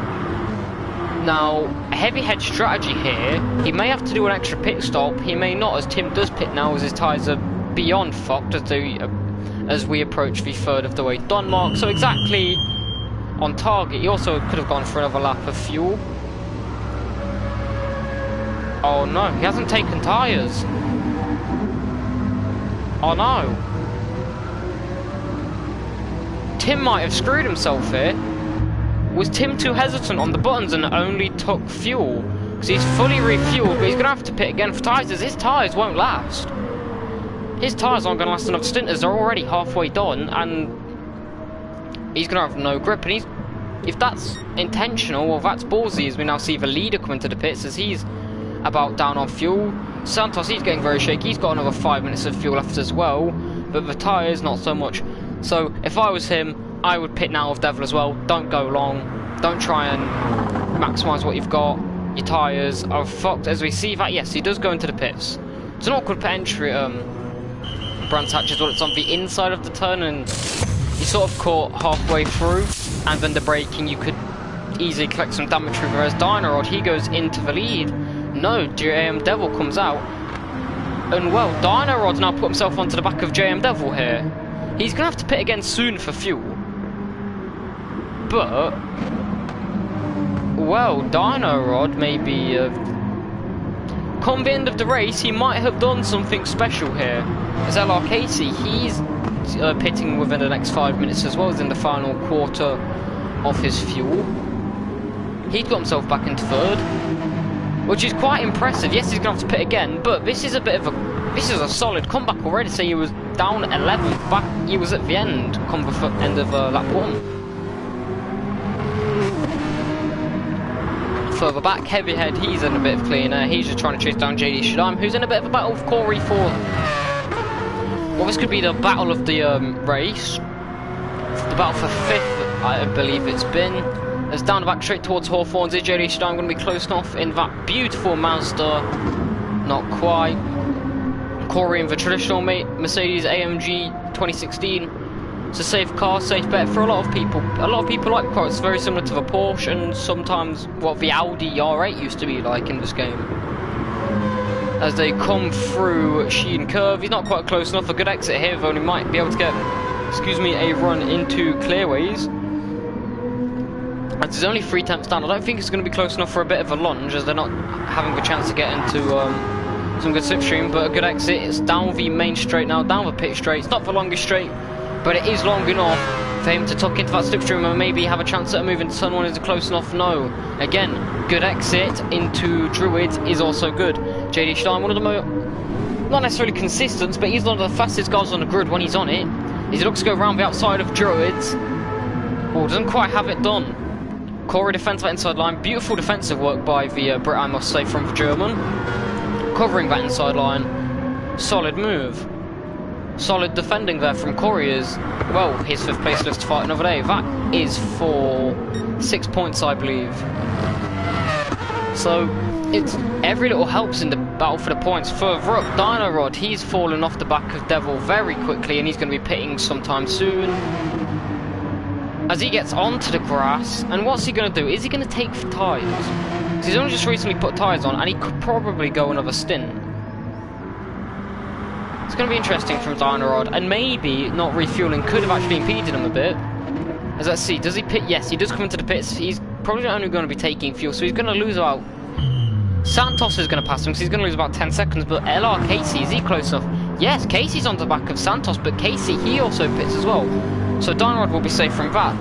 Speaker 1: Now, Heavyhead's strategy here, he may have to do an extra pit stop, he may not, as Tim does pit now as his tyres are beyond fucked as we approach the 3rd of the way done mark, so exactly on target. He also could have gone for another lap of fuel. Oh no, he hasn't taken tyres. Oh no. Tim might have screwed himself here. Was Tim too hesitant on the buttons and only took fuel? Because he's fully refueled, but he's going to have to pit again for tyres, as his tyres won't last. His tyres aren't going to last another stint, as they're already halfway done, and he's going to have no grip. And if that's intentional, or if that's ballsy, as we now see the leader come into the pits, as he's about down on fuel. Santos, he's getting very shaky. He's got another 5 minutes of fuel left as well, but the tyres, not so much. So if I was him, I would pit now with Devil as well. Don't go long. Don't try and maximise what you've got. Your tyres are fucked, as we see that. Yes, he does go into the pits. It's an awkward pit entry. Brands Hatch as well. It's on the inside of the turn, and he's sort of caught halfway through, and then the braking, you could easily collect some damage through. Whereas Dynarod, he goes into the lead. No, JM Devil comes out, and well, Dynarod's now put himself onto the back of JM Devil here. He's gonna have to pit again soon for fuel. But well, Dynarod maybe come the end of the race, he might have done something special here. As LRKC, he's pitting within the next 5 minutes as well, as in the final quarter of his fuel. He's got himself back into 3rd, which is quite impressive. Yes, he's going to have to pit again, but this is a a solid comeback already. So he was down 11th, back, he was at the end, come the end of lap 1. Further back, Heavyhead, he's in a bit of clean air. He's just trying to chase down JD Shadaim, who's in a bit of a battle with Corey for Well, this could be the battle of the race. The battle for 5th, I believe it's been. As down the back straight towards Hawthorns, is JD Stein going to be close enough in that beautiful Mazda? Not quite. Corey in the traditional Mercedes AMG 2016. It's a safe car, safe bet for a lot of people. A lot of people like the car. It's very similar to the Porsche and sometimes what the Audi R8 used to be like in this game. As they come through Sheen Curve, he's not quite close enough. A good exit here, though, and he might be able to get, excuse me, a run into clearways. As there's only 3 tenths down, I don't think it's going to be close enough for a bit of a lunge, as they're not having the chance to get into some good slipstream. But a good exit. It's down the main straight now, down the pit straight. It's not the longest straight, but it is long enough for him to tuck into that slipstream and maybe have a chance at a move into turn 1. Is it close enough? No. Again, good exit into Druid is also good. JD Stein, one of the not necessarily consistent, but he's one of the fastest guys on the grid when he's on it. As he looks to go around the outside of Druids. Oh, doesn't quite have it done. Corey defends that inside line. Beautiful defensive work by the Brit, I must say, from the German. Covering that inside line. Solid move. Solid defending there from Corey as, well, his 5th place list to fight another day. That is for 6 points, I believe. So, it's every little helps in the battle for the points. Further up, Dino Rod, he's fallen off the back of Devil very quickly and he's going to be pitting sometime soon. As he gets onto the grass, and what's he going to do? Is he going to take tyres? Because he's only just recently put tyres on and he could probably go another stint. It's going to be interesting from Dino Rod, and maybe not refueling could have actually impeded him a bit. As let's see, does he pit? Yes, he does come into the pits. He's probably only going to be taking fuel, so he's going to lose about... Santos is going to pass him, because he's going to lose about 10 seconds, but LR Casey, is he close enough? Yes, Casey's on the back of Santos, but Casey, he also pits as well. So Dino Rod will be safe from that.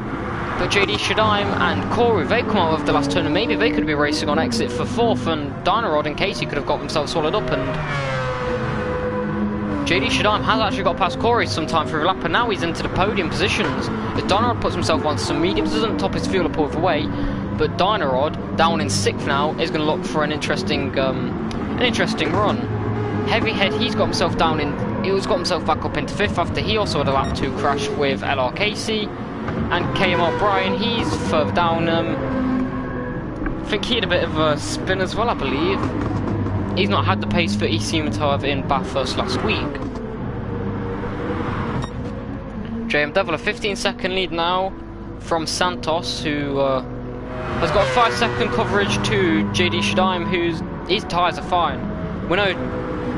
Speaker 1: But JD Shadaim and Corey, they come out of the last turn, and maybe they could be racing on exit for 4th, and Dino Rod and Casey could have got themselves swallowed up, and JD Shadaim has actually got past Corey sometime through the lap, and now he's into the podium positions. As Dino Rod puts himself on some mediums, doesn't top his fuel up all the way, but Dino Rod, down in 6th now, is going to look for an interesting run. Heavyhead, he's got himself down in... He's got himself back up into 5th after he also had a lap 2 crash with LRKC. And KM O'Brien, he's further down. I think he had a bit of a spin as well, I believe. He's not had the pace that he seemed to have in Bathurst last week. JM Devil, a 15-second lead now from Santos, who has got a 5-second coverage to JD Shadaim, his tyres are fine. We know,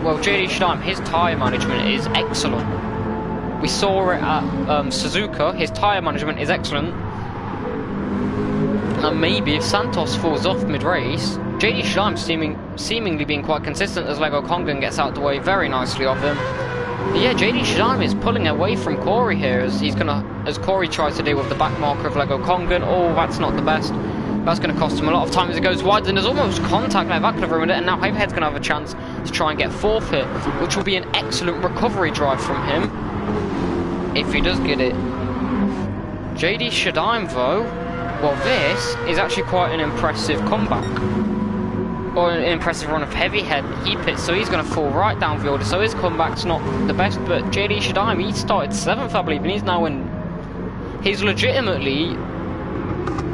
Speaker 1: well, JD Shadaim, his tyre management is excellent. We saw it at Suzuka, his tyre management is excellent. And maybe if Santos falls off mid-race, JD Shadaim seemingly being quite consistent as Lego Kongan gets out the way very nicely of him. But yeah, JD Shadaim is pulling away from Corey here as Corey tries to deal with the back marker of Lego Kongan. Oh, that's not the best. That's going to cost him a lot of time as it goes wide, and there's almost contact like that could have ruined it, and now Heavyhead's going to have a chance to try and get 4th here, which will be an excellent recovery drive from him, if he does get it. JD Shadaim though, well, this is actually quite an impressive comeback. Or an impressive run of Heavyhead. He pits, so he's going to fall right down the order, so his comeback's not the best, but JD Shadaim, he started 7th, I believe, and he's now he's legitimately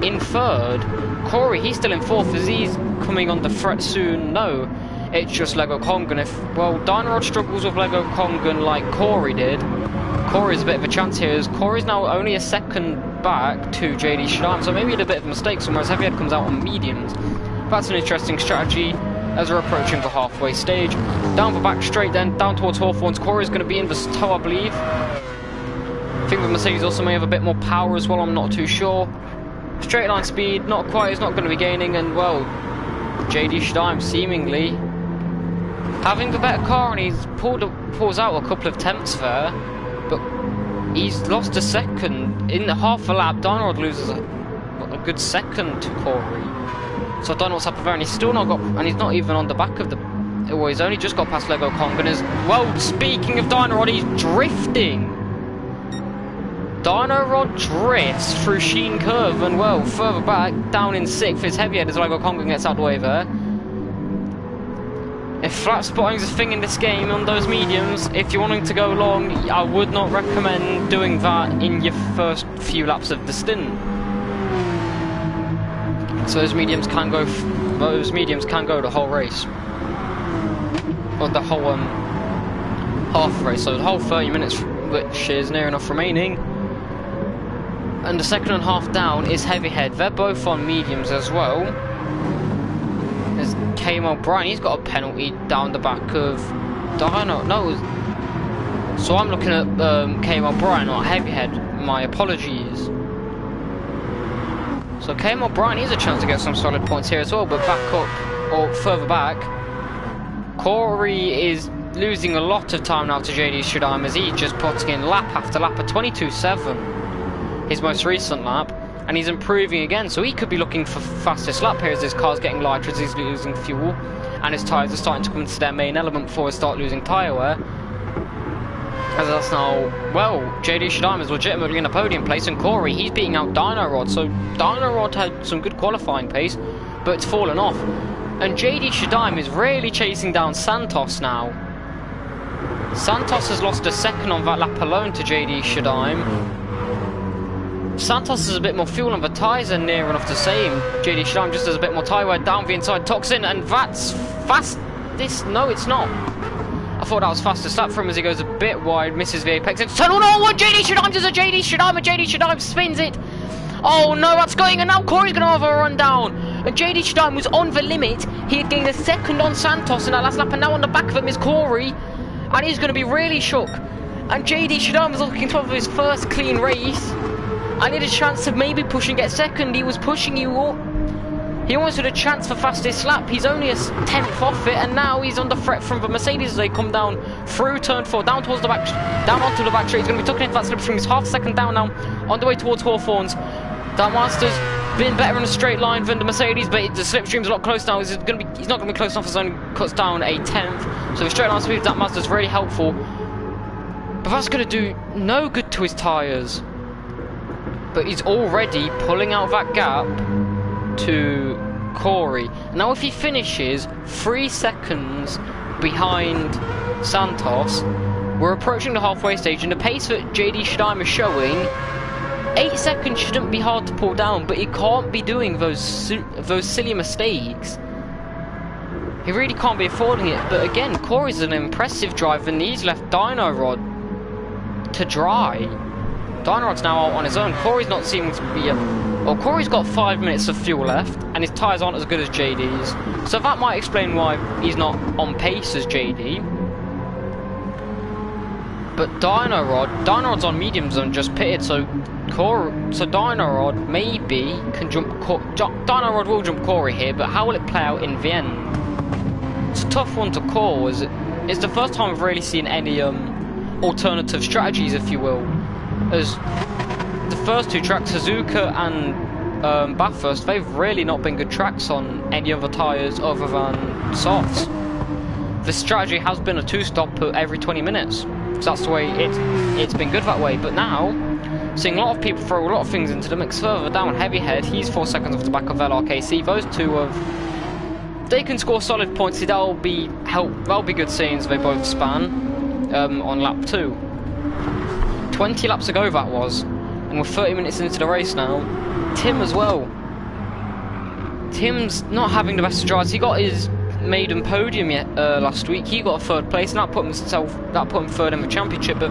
Speaker 1: in 3rd. Corey, he's still in 4th, as he's coming on the threat soon. No, it's just Lego Kongan. Well, Dino Rod struggles with Lego Kongan like Corey did. Corey's a bit of a chance here, as Corey's now only a second back to JD Shadaim, so maybe he had a bit of a mistake somewhere, as Heavyhead comes out on mediums. That's an interesting strategy as we're approaching the halfway stage. Down the back straight then, down towards Hawthorns. Corey's going to be in the toe, I believe. I think the Mercedes also may have a bit more power as well, I'm not too sure. Straight line speed, not quite, he's not going to be gaining, and well, JD Shadaim seemingly having the better car, and he's pulls out a couple of tenths there, but he's lost a second. In half a lap, Dino Rod loses a good second to Corey. So I don't know what's happened there, and he's still not got, and he's not even on the back of the, well, he's only just got past Lego Kongan as well. Speaking of Dino Rod, he's drifting. Dino Rod drifts through Sheen Curve, and well, further back, down in 6th, is Heavyhead as Lego Kongan gets out of the way there. If flat spotting is a thing in this game on those mediums, if you're wanting to go long, I would not recommend doing that in your first few laps of the stint. So those mediums can go the whole race, or the whole half race. So the whole 30 minutes, which is near enough remaining. And the second and half down is heavy head. They're both on mediums as well. There's Kame O'Brien, he's got a penalty down the back of Dino. No, so I'm looking at Kame O'Brien, not heavy head. My apologies. So Kame O'Brien, he has a chance to get some solid points here as well, but back up, or further back, Corey is losing a lot of time now to JD Shadime as he's just putting in lap after lap at 22.7. His most recent lap, and he's improving again, so he could be looking for fastest lap here as his car's getting lighter as he's losing fuel and his tyres are starting to come into their main element before they start losing tyre wear. As that's now, well, JD Shadime is legitimately in a podium place, and Corey, he's beating out Dino Rod, so Dino Rod had some good qualifying pace, but it's fallen off. And JD Shadime is really chasing down Santos now. Santos has lost a second on that lap alone to JD Shadime. Santos has a bit more fuel and the tyres are near enough the same. JD Shadime just has a bit more tyre wear down the inside Toxin, and that's fast. No, it's not. I thought that was fastest lap for him as he goes a bit wide, misses the apex. It's tunnel no one. JD Shadime does a JD Shadime, and JD Shadime spins it. Oh no, that's going, and now Corey's going to have a run down. And JD Shadime was on the limit. He had gained a second on Santos in that last lap, and now on the back of him is Corey, and he's going to be really shook. And JD Shadime is looking to have his first clean race. I need a chance of maybe pushing get second. He was pushing you up. He almost had a chance for fastest lap. He's only a 10th off it, and now he's under threat from the Mercedes as they come down through turn 4, down towards the back, down onto the back straight. He's going to be tucking into that slipstream. He's half a second down now, on the way towards Hawthorns. Dan Master's been better in a straight line than the Mercedes, but the slipstream's a lot close now. He's not going to be close enough as it only cuts down a 10th. So the straight line speed of Dan Master's really helpful, but that's going to do no good to his tyres. But he's already pulling out that gap to Corey. Now if he finishes 3 seconds behind Santos, we're approaching the halfway stage, and the pace that JD Shadime is showing, 8 seconds shouldn't be hard to pull down, but he can't be doing those silly mistakes. He really can't be affording it. But again, Corey's an impressive driver, and he's left Dino Rod to dry. Dino Rod's now out on his own. Corey's not seeming to be well, Corey's got 5 minutes of fuel left, and his tyres aren't as good as JD's. So that might explain why he's not on pace as JD. But Dino Rod's on mediums and just pitted, so Dino Rod maybe can jump. Dino Rod will jump Corey here, but how will it play out in the end? It's a tough one to call. It's the first time I've really seen any alternative strategies, if you will. As the first 2 tracks, Suzuka and Bathurst, they've really not been good tracks on any other tyres other than softs. The strategy has been a 2-stop every 20 minutes. So that's the way it's been good that way. But now, seeing a lot of people throw a lot of things into the mix. Further down, Heavy Head, he's 4 seconds off the back of LRKC. Those two they can score solid points. That'll be good scenes. They both span on lap 2. 20 laps ago that was, and we're 30 minutes into the race now. Tim as well. Tim's not having the best of drives. He got his maiden podium last week. He got a 3rd place, and that put him 3rd in the championship, but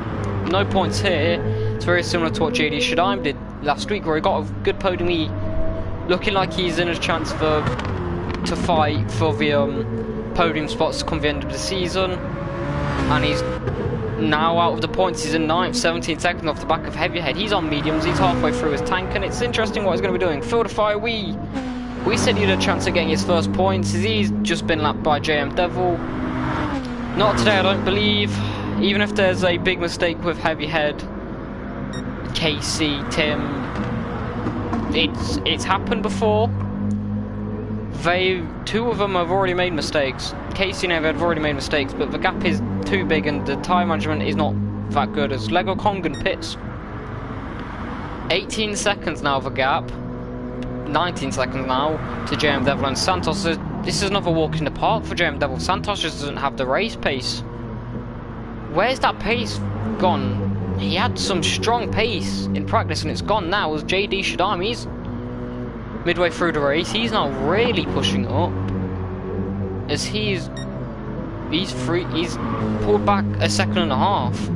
Speaker 1: no points here. It's very similar to what JD Shadime did last week, where he got a good podium. He looking like he's in a chance to fight for the podium spots come the end of the season, and he's now out of the points. He's in 9th, 17 seconds off the back of Heavy Head. He's on mediums, he's halfway through his tank, and it's interesting what he's going to be doing. Field of Fire, we said he had a chance of getting his first points. He's just been lapped by JM Devil. Not today, I don't believe. Even if there's a big mistake with Heavy Head, Casey, Tim, it's happened before. Two of them have already made mistakes. Casey and Heavy Head have already made mistakes, but the gap is too big and the tyre management is not that good as Lego Kongan pits. 18 seconds now of a gap. 19 seconds now to JM Devil, and Santos is This is another walk in the park for JM Devil. Santos just doesn't have the race pace. Where's that pace gone? He had some strong pace in practice and it's gone now as JD Shadam. He's midway through the race. He's now really pushing up as he's pulled back a second and a half.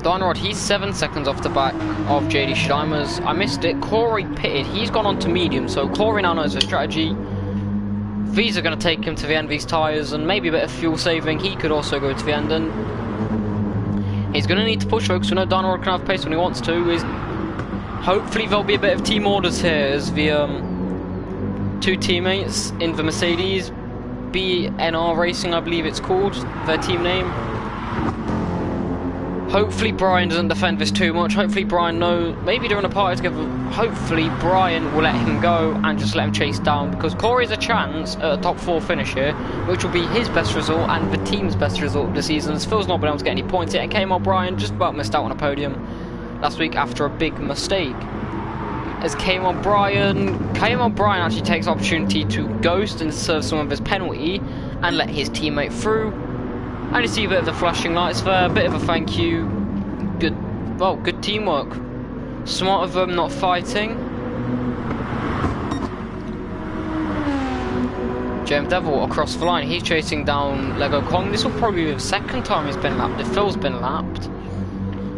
Speaker 1: Dynarod, he's 7 seconds off the back of JD Schleimer's. I missed it. Corey pitted. He's gone on to medium, so Corey now knows the strategy. These are going to take him to the end of these tyres and maybe a bit of fuel saving. He could also go to the end and he's going to need to push, folks. We know Dynarod can have pace when he wants to. Hopefully there'll be a bit of team orders here as the two teammates in the Mercedes BNR Racing, I believe it's called, their team name. Hopefully Brian doesn't defend this too much. Hopefully Brian knows, maybe they're in a party together. Hopefully Brian will let him go and just let him chase down, because Corey has a chance at a top 4 finish here, which will be his best result and the team's best result of the season, as Phil's not been able to get any points yet, and Kame O'Brien just about missed out on a podium last week after a big mistake. As Kame O'Brien actually takes the opportunity to ghost and serve some of his penalty and let his teammate through. And you see a bit of the flashing lights there, a bit of a thank you. Good teamwork. Smart of them not fighting. JM Devil across the line, he's chasing down Lego Kong. This will probably be the second time he's been lapped, if Phil's been lapped.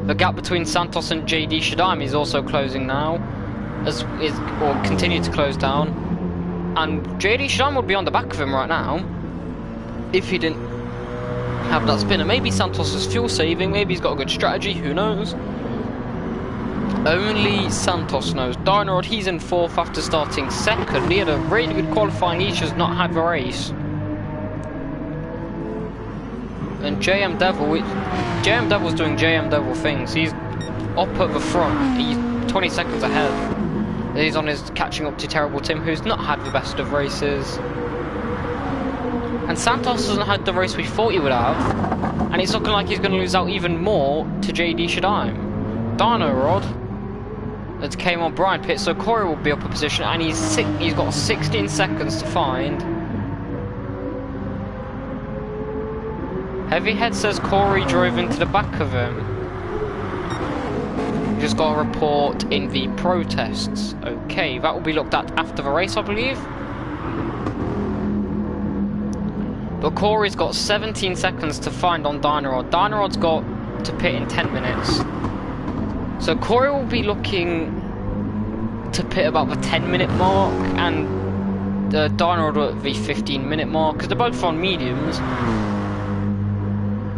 Speaker 1: The gap between Santos and JD Shadam is also closing now, or continue to close down. And JD Shadam would be on the back of him right now, if he didn't have that spinner. Maybe Santos is fuel saving, maybe he's got a good strategy, who knows? Only Santos knows. Dynarod, he's in 4th after starting 2nd. He had a really good qualifying, he's just not had the race. And JM Devil's doing JM Devil things. He's up at the front, he's 20 seconds ahead. He's on his catching up to Terrible Tim, who's not had the best of races. And Santos hasn't had the race we thought he would have, and it's looking like he's going to lose out even more to JD Shadam. Dynarod, it's Kame O'Brien pit, so Corey will be up a position, and he's got 16 seconds to find. Heavyhead says Corey drove into the back of him. We just got a report in the protests. Okay, that will be looked at after the race, I believe. But Corey's got 17 seconds to find on Dynarod. Dynarod's got to pit in 10 minutes. So Corey will be looking to pit about the 10-minute mark, and Dynarod at the 15-minute mark, because they're both on mediums.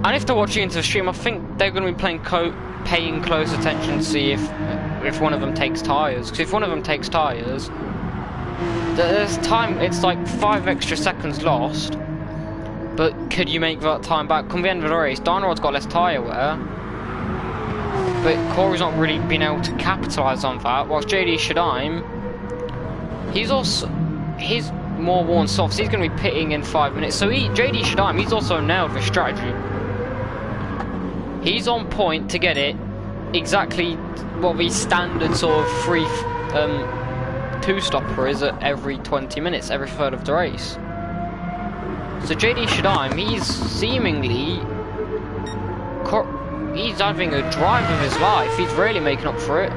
Speaker 1: And if they're watching into the stream, I think they're going to be paying close attention to see if one of them takes tyres. Because if one of them takes tyres, there's time, it's like 5 extra seconds lost. But could you make that time back? Come the end of the race, Dynarod's got less tyre wear, but Corey's not really been able to capitalise on that, whilst JD Shadam, he's more worn soft, so he's going to be pitting in 5 minutes. So JD Shadam, he's also nailed the strategy. He's on point to get it exactly what the standard sort of free two-stopper is at every 20 minutes, every third of the race. So JD Shadam, he's seemingly, he's having a drive of his life. He's really making up for it,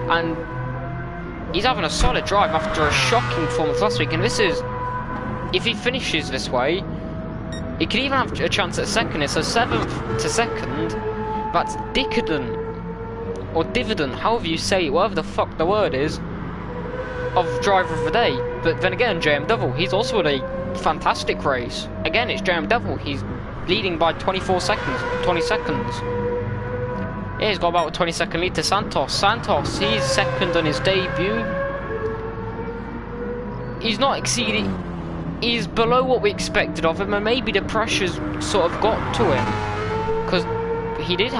Speaker 1: and he's having a solid drive after a shocking performance last week. And this is, if he finishes this way, he could even have a chance at second. So 7th to 2nd, that's decadent, or dividend, however you say it, whatever the fuck the word is, of driver of the day. But then again, JM Devil, he's also had a fantastic race. Again, it's JM Devil, he's leading by 20 seconds. Yeah, he's got about a 20-second lead to Santos. Santos, he's 2nd on his debut. He's not exceeding, he's below what we expected of him, and maybe the pressure's sort of got to him, because he did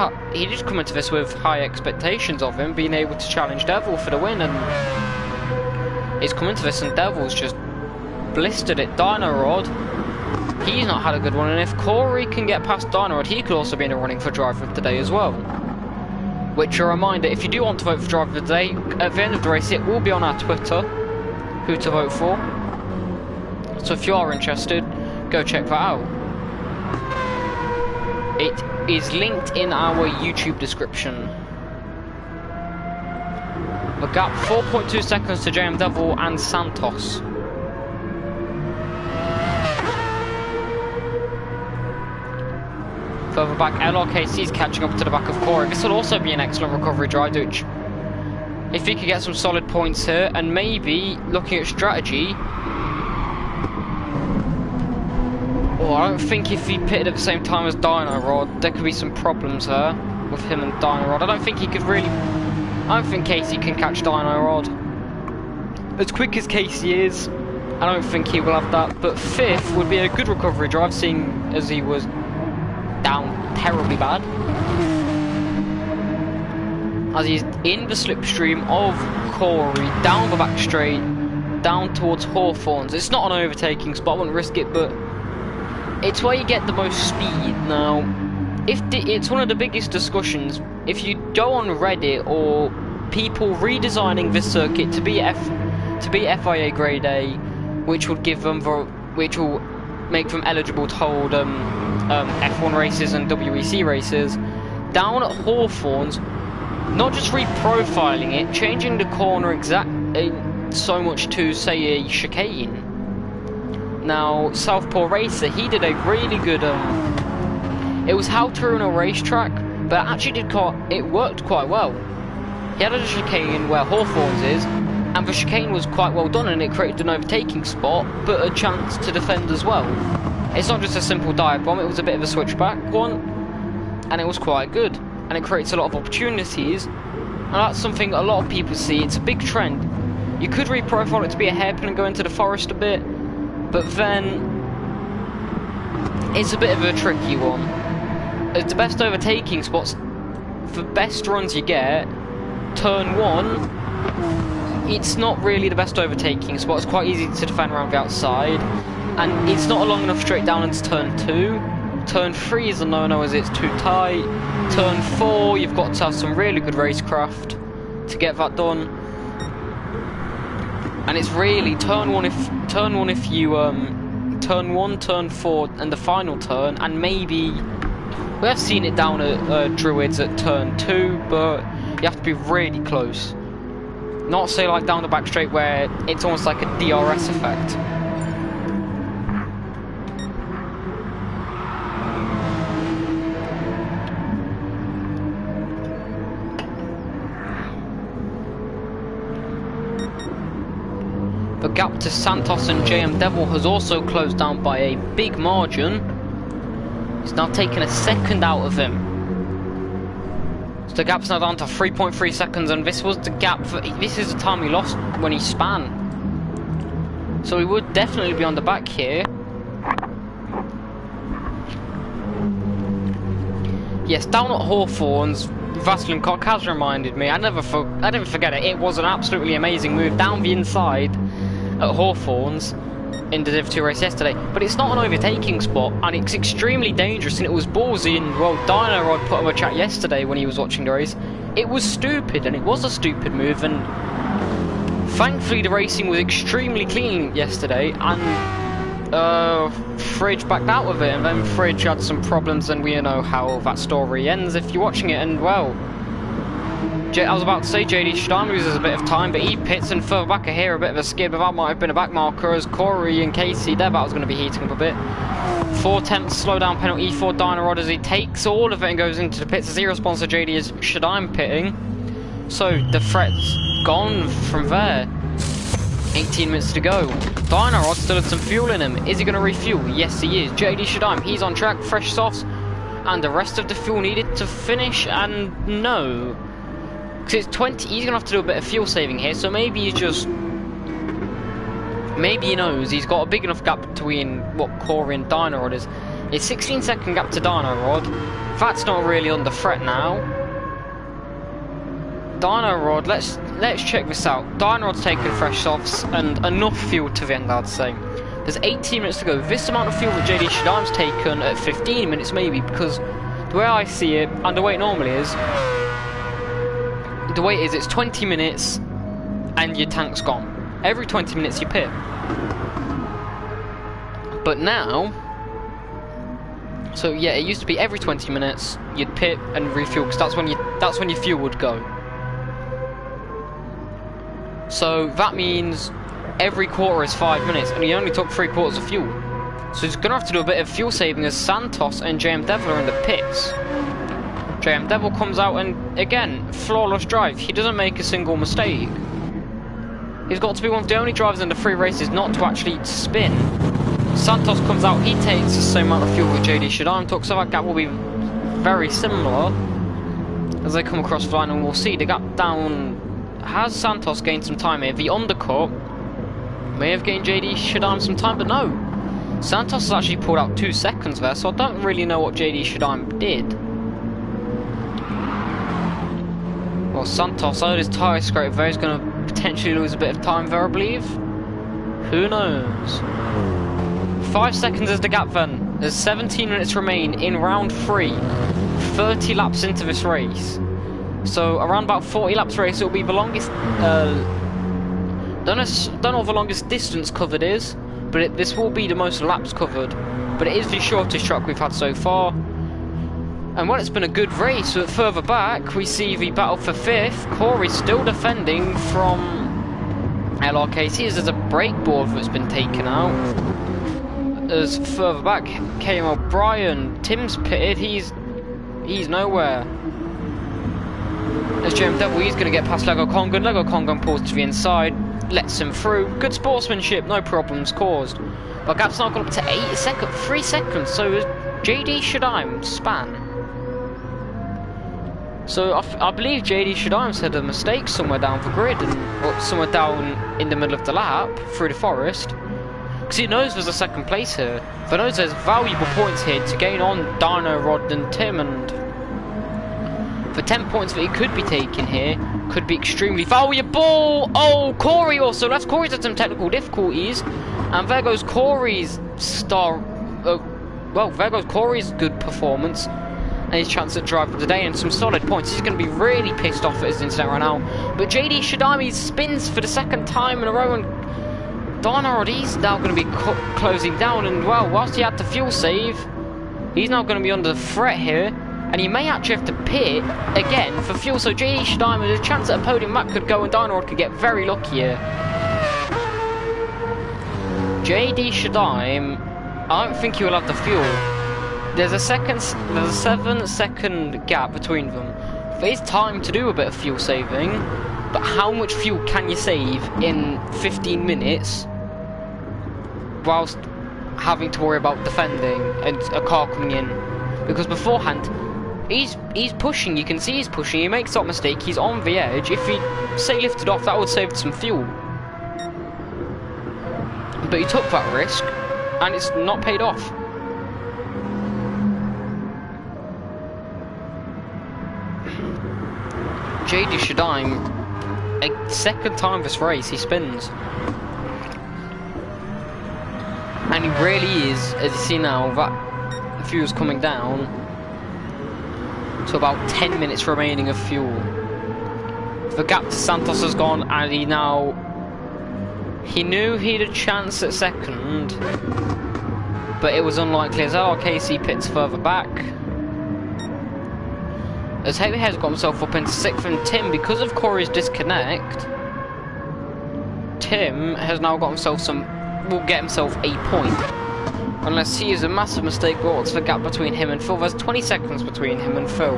Speaker 1: come into this with high expectations of him being able to challenge Devil for the win, and he's come into this and Devil's just blistered it. Dynarod, He's not had a good one, and if Corey can get past Dynarod, he could also be in a running for driver of the day as well. Which, a reminder, if you do want to vote for driver of the day, at the end of the race it will be on our Twitter who to vote for. So if you are interested, go check that out. It is linked in our YouTube description. A gap 4.2 seconds to JM Devil and Santos. Further back, LRKC's catching up to the back of Corey. This will also be an excellent recovery drive, which, if he could get some solid points here, and maybe looking at strategy. Oh, I don't think if he pitted at the same time as Dynarod, there could be some problems there with him and Dynarod. I don't think he could really. I don't think Casey can catch Dynarod. As quick as Casey is, I don't think he will have that. But fifth would be a good recovery drive, seeing as he was down terribly bad. As he's in the slipstream of Corey, down the back straight, down towards Hawthorns. It's not an overtaking spot, I wouldn't risk it, but it's where you get the most speed. Now, it's one of the biggest discussions. If you go on Reddit or people redesigning this circuit to be FIA Grade A, which would give them which will make them eligible to hold F1 races and WEC races, down at Hawthorns, not just reprofiling it, changing the corner so much to, say, a chicane. Now, Southpaw Racer, he did a really good, it was how to ruin a racetrack, but actually it worked quite well. He had a chicane where Hawthorns is, and the chicane was quite well done, and it created an overtaking spot, but a chance to defend as well. It's not just a simple dive bomb, it was a bit of a switchback one, and it was quite good. And it creates a lot of opportunities, and that's something a lot of people see. It's a big trend. You could reprofile it to be a hairpin and go into the forest a bit, but then it's a bit of a tricky one. As the best overtaking spots, the best runs you get, turn 1, it's not really the best overtaking spot. It's quite easy to defend around the outside, and it's not a long enough straight down into turn 2. Turn 3 is a no-no as it's too tight. Turn 4, you've got to have some really good racecraft to get that done. And it's really turn 1 if you turn 1, turn 4, and the final turn, and maybe we have seen it down at Druids at turn 2, but you have to be really close. Not say like down the back straight where it's almost like a DRS effect. The gap to Santos and JM Devil has also closed down by a big margin. He's now taken a second out of him. So the gap's now down to 3.3 seconds, and this was the gap this is the time he lost when he span. So he would definitely be on the back here. Yes, down at Hawthorns, Vaseline Cock has reminded me. I didn't forget it. It was an absolutely amazing move down the inside at Hawthorns in the Div 2 race yesterday, but it's not an overtaking spot, and it's extremely dangerous, and it was ballsy, and well, Dynarod put him a chat yesterday when he was watching the race. It was stupid, and it was a stupid move, and thankfully the racing was extremely clean yesterday, and Fridge backed out of it, and then Fridge had some problems, and we know how that story ends if you're watching it. And well, I was about to say JD Stein loses a bit of time, but he pits, and further back here a bit of a skid, but that might have been a back marker as Corey and Casey, their battle's going to be heating up a bit. 4/10 slowdown penalty for Dynarod as he takes all of it and goes into the pits. As he responds to JD as Shadime pitting. So the threat's gone from there. 18 minutes to go. Dynarod still had some fuel in him. Is he going to refuel? Yes, he is. JD Shadime, he's on track, fresh softs, and the rest of the fuel needed to finish, and no. Because it's 20, he's going to have to do a bit of fuel saving here, so maybe he's just... Maybe he knows he's got a big enough gap between what Corey and Dynarod is. It's 16-second gap to Dynarod. That's not really under threat now. Dynarod, let's check this out. Dynarod's taken fresh softs and enough fuel to the end, I'd say. There's 18 minutes to go. This amount of fuel that JD Shadim's taken at 15 minutes maybe, because the way I see it, and the way it normally is, the way it is, it's 20 minutes and your tank's gone. Every 20 minutes you pit. But now, so yeah, it used to be every 20 minutes you'd pit and refuel, because that's when your fuel would go. So that means every quarter is 5 minutes, and you only took 3/4 of fuel. So he's gonna have to do a bit of fuel saving as Santos and JM Devil are in the pits. JM Devil comes out and again, flawless drive. He doesn't make a single mistake. He's got to be one of the only drivers in the 3 races not to actually spin. Santos comes out, he takes the same amount of fuel that JD Shadim took, so that gap will be very similar as they come across the line, and we'll see the gap down. Has Santos gained some time here? The undercut may have gained JD Shadim some time, but no. Santos has actually pulled out 2 seconds there, so I don't really know what JD Shadim did. Well, Santos, oh, his tyre scrape there, he's going to potentially lose a bit of time there, I believe. Who knows? 5 seconds is the gap then. There's 17 minutes remain in round 3. 30 laps into this race. So around about 40 laps race, it'll be the longest, don't know what the longest distance covered is, but this will be the most laps covered. But it is the shortest track we've had so far. And well, it's been a good race. But further back, we see the battle for 5th. Corey's still defending from LRKC as there's a brake board that's been taken out. As further back, KM O'Brien, Tim's pitted, he's nowhere. As JM Devil, he's going to get past Lego Kongan. Lego Kongan pulls to the inside, lets him through. Good sportsmanship, no problems caused. But gap's now gone up to 3 seconds, so is JD Shadim span. So I believe JD Shadim's had a mistake somewhere down the grid, or somewhere down in the middle of the lap, through the forest. Because he knows there's a second place here. He knows there's valuable points here to gain on Dino, Rod and Tim, and the 10 points that he could be taking here could be extremely valuable. Oh, Corey also left. Corey's had some technical difficulties, and there goes Corey's there goes Corey's good performance and his chance at drive of the day and some solid points. He's going to be really pissed off at his internet right now. But JD Shadim spins for the 2nd time in a row, and Dino, he's now going to be closing down, and well, whilst he had the fuel save, he's now going to be under threat here. And he may actually have to pit again for fuel, so JD Shadim has a chance at a podium. That could go, and Dino could get very lucky here. JD Shadim, I don't think he will have the fuel. There's a 7-second gap between them. There is time to do a bit of fuel saving, but how much fuel can you save in 15 minutes whilst having to worry about defending and a car coming in? Because beforehand, he's pushing, you can see he's pushing, he makes that mistake, he's on the edge. If he, say, lifted off, that would save some fuel. But he took that risk, and it's not paid off. JD Shadim, a 2nd time this race, he spins. And he really is, as you see now, that fuel's coming down. So about 10 minutes remaining of fuel. The gap to Santos has gone, and he knew he had a chance at 2nd, but it was unlikely as LRKC pits further back. As Heavy has got himself up into 6th, and Tim, because of Corey's disconnect, Tim has now got himself will get himself a point. Unless he is a massive mistake, but what's the gap between him and Phil? There's 20 seconds between him and Phil.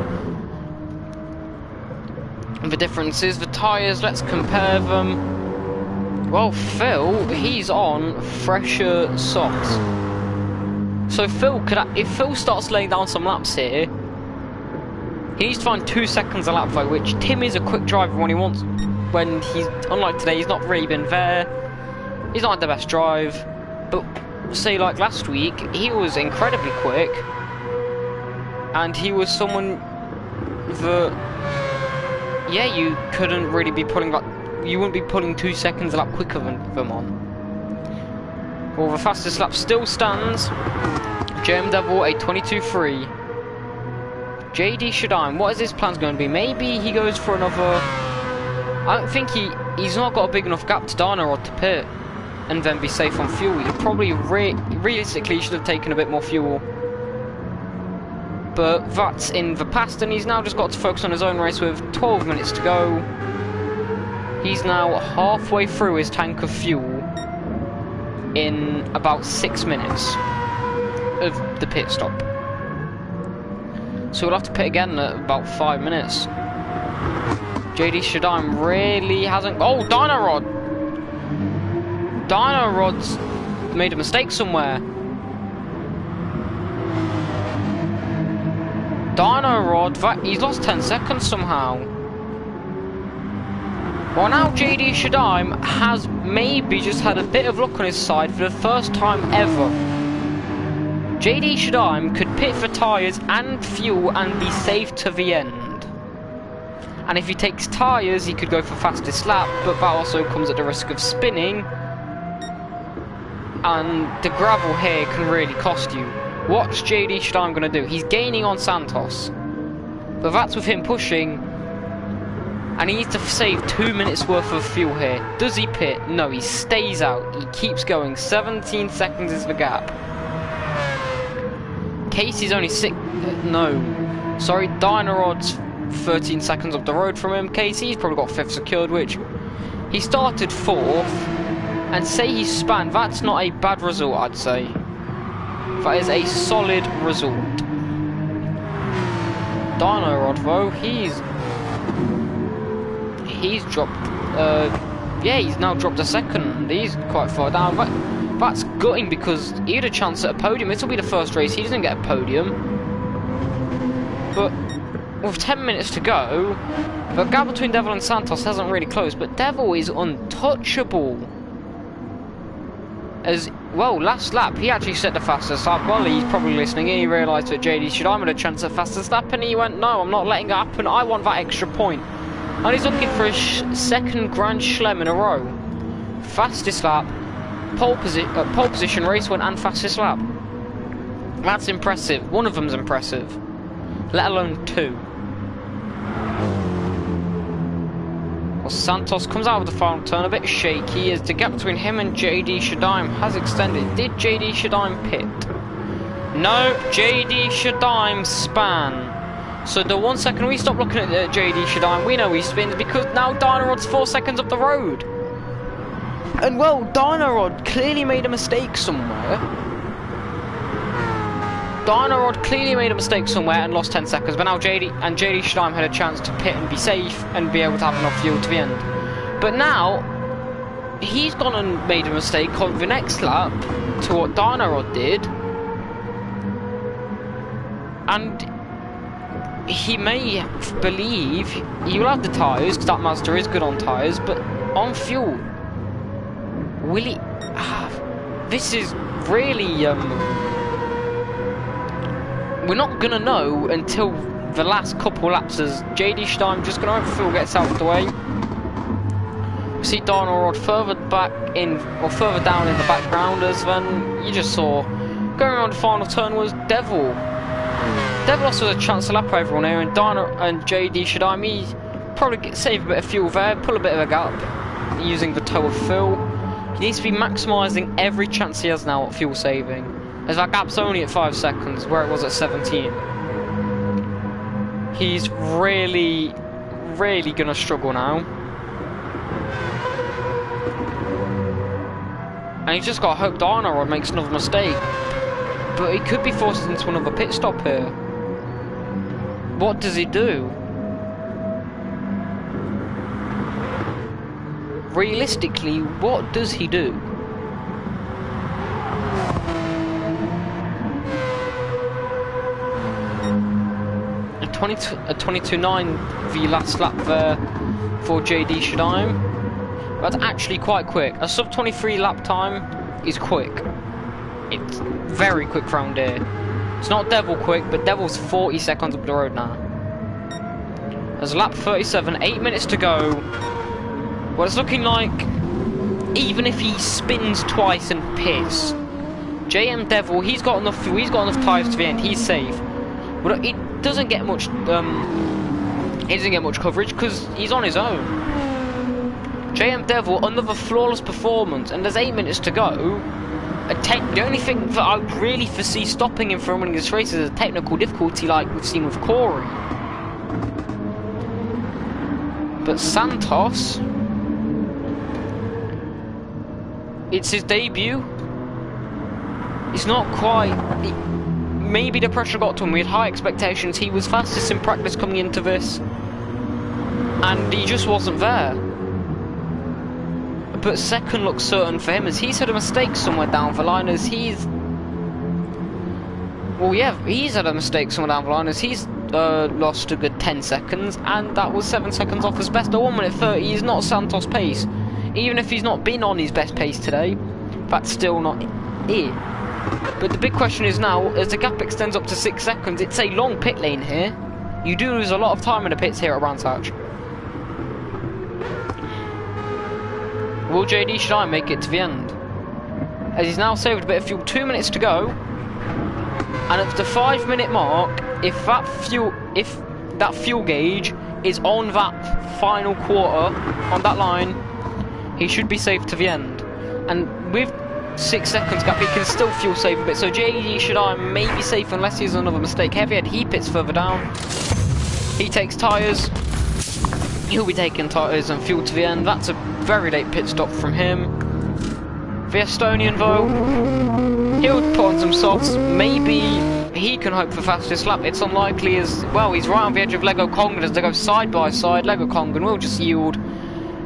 Speaker 1: And the difference is the tyres, let's compare them. Well, Phil, he's on fresher softs. So Phil if Phil starts laying down some laps here, he needs to find 2 seconds a lap though, which Tim is a quick driver when he wants, when he's, unlike today, he's not really been there. He's not had the best drive, but say like last week, he was incredibly quick, and he was someone that, yeah, you couldn't really be pulling, like, you wouldn't be pulling 2 seconds a lap quicker than them on. Well, the fastest lap still stands. JM Devil a 22.3. JD Shadime, what is his plans going to be? Maybe he goes for another... I don't think he's not got a big enough gap to Dynarod to pit and then be safe on fuel. He probably realistically should have taken a bit more fuel. But that's in the past, and he's now just got to focus on his own race with 12 minutes to go. He's now halfway through his tank of fuel in about 6 minutes of the pit stop. So we'll have to pit again at about 5 minutes. JD Shadime really hasn't... Oh, Dynarod! Dynarod's made a mistake somewhere. Dynarod, he's lost 10 seconds somehow. Well, now JD Shadime has maybe just had a bit of luck on his side for the first time ever. JD Shadime could pit for tyres and fuel and be safe to the end. And if he takes tyres, he could go for fastest lap, but that also comes at the risk of spinning. And the gravel here can really cost you. What's JD Shadime going to do? He's gaining on Santos. But that's with him pushing. And he needs to save 2 minutes worth of fuel here. Does he pit? No, he stays out. He keeps going. 17 seconds is the gap. Casey's only 6... no. Sorry, Dynarod's 13 seconds up the road from him. Casey's probably got 5th secured, which... he started 4th. And say he span, that's not a bad result, I'd say. That is a solid result. Dynarod, though, he's dropped, yeah, he's now dropped a second. He's quite far down. That's gutting because he had a chance at a podium. This will be the first race he doesn't get a podium. But with 10 minutes to go, the gap between Devil and Santos hasn't really closed, but Devil is untouchable. As well, last lap, he actually set the fastest lap. Well, he's probably listening in. He realised that JD Shadime had a chance at fastest lap, and he went, no, I'm not letting it happen. I want that extra point. And he's looking for his second Grand Chelem in a row. Fastest lap, pole position, race win, and fastest lap. That's impressive. One of them's impressive, let alone 2. Well, Santos comes out of the final turn a bit shaky as the gap between him and JD Shadime has extended. Did JD Shadime pit? No, JD Shadime span. So the 1 second we stop looking at JD Shadime, we know he spins because now Dynarod's 4 seconds up the road. And well, Dynarod clearly made a mistake somewhere. Dynarod clearly made a mistake somewhere and lost 10 seconds, but now JD Shadime had a chance to pit and be safe and be able to have enough fuel to the end. But now, he's gone and made a mistake on the next lap to what Dynarod did. And he may believe he will have the tyres, because that Mazda is good on tyres, but on fuel, will he have... This is really... we're not going to know until the last couple laps as JD Shadime just going to hope fuel gets out of the way. We see Dynarod further back in, or further down in the background as then you just saw going around the final turn was Devil. Devil also has a chance to lap everyone here, and JD Shadime, he probably save a bit of fuel there, pull a bit of a gap using the toe of Phil. He needs to be maximising every chance he has now at fuel saving, as that gap's only at 5 seconds, where it was at 17. He's really gonna struggle now. And he's just got to hope Dynarod makes another mistake. But he could be forced into another pit stop here. What does he do? Realistically, what does he do? A 22.9 the last lap there for JD Shadime. That's actually quite quick. A sub 23 lap time is quick. It's very quick round here. It's not Devil quick, but Devil's 40 seconds up the road now. There's lap 37, 8 minutes to go. Well, it's looking like even if he spins twice and pits, JM Devil, he's got enough tyres to the end. He's safe, but it doesn't get much. He doesn't get much coverage because he's on his own. JM Devil, another flawless performance, and there's 8 minutes to go. The only thing that I would really foresee stopping him from winning this race is a technical difficulty like we've seen with Corey. But Santos, it's his debut. It's not quite... Maybe the pressure got to him. We had high expectations. He was fastest in practice coming into this, and he just wasn't there. But second looks certain for him, as he's had a mistake somewhere down the line, as he's... Well, yeah, he's had a mistake somewhere down the line, as he's lost a good 10 seconds, and that was 7 seconds off his best. At 1 minute 30 is not Santos' pace. Even if he's not been on his best pace today, that's still not it. But the big question is now, as the gap extends up to 6 seconds, it's a long pit lane here. You do lose a lot of time in the pits here at Brands Hatch. Will JD Shine make it to the end? As he's now saved a bit of fuel, 2 minutes to go. And at the 5 minute mark, if that fuel gauge is on that final quarter, on that line, he should be safe to the end. And with 6 seconds gap, he can still fuel save a bit. So JD Shine may be safe unless he has another mistake. Heavyhead, he pits further down. He takes tyres. He'll be taking tyres and fuel to the end. That's a very late pit stop from him. The Estonian though, he'll put on some softs. Maybe he can hope for fastest lap. It's unlikely, as well, he's right on the edge of Lego Kongan as they go side by side. Lego Kongan will just yield,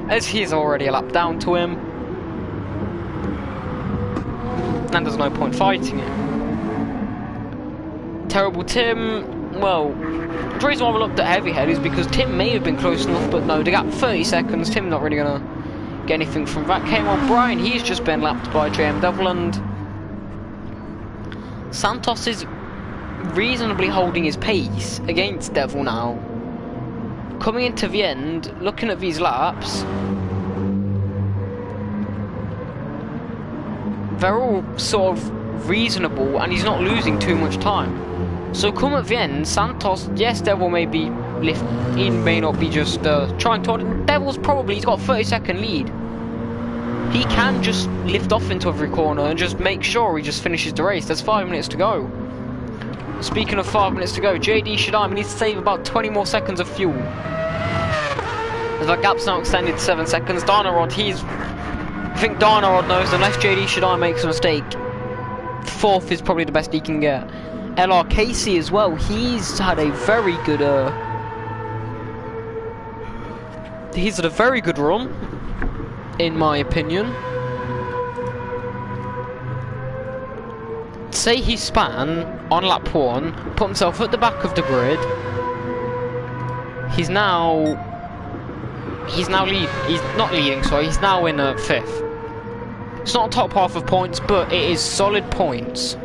Speaker 1: as he's already a lap down to him. And there's no point fighting it. Terrible Tim, well, the reason why we looked at Heavyhead is because Tim may have been close enough, but no, they got 30 seconds. Tim not really gonna get anything from that. Came on Brian, he's just been lapped by JM Devil, and Santos is reasonably holding his pace against Devil now. Coming into the end, looking at these laps, they're all sort of reasonable, and he's not losing too much time. So come at the end, Santos, yes, Devil may be he may not be just trying to... Devil's probably, he's got a 30-second lead. He can just lift off into every corner and just make sure he just finishes the race. There's 5 minutes to go. Speaking of 5 minutes to go, JD Shadime needs to save about 20 more seconds of fuel. As that gap's now extended to 7 seconds. Dynarod, I think Dynarod knows unless JD Shadime makes a mistake, 4th is probably the best he can get. LR Casey as well, he's had a very good run, in my opinion. Say he span on lap 1, put himself at the back of the grid. He's now not leading, sorry, he's now in 5th. It's not top half of points, but it is solid points.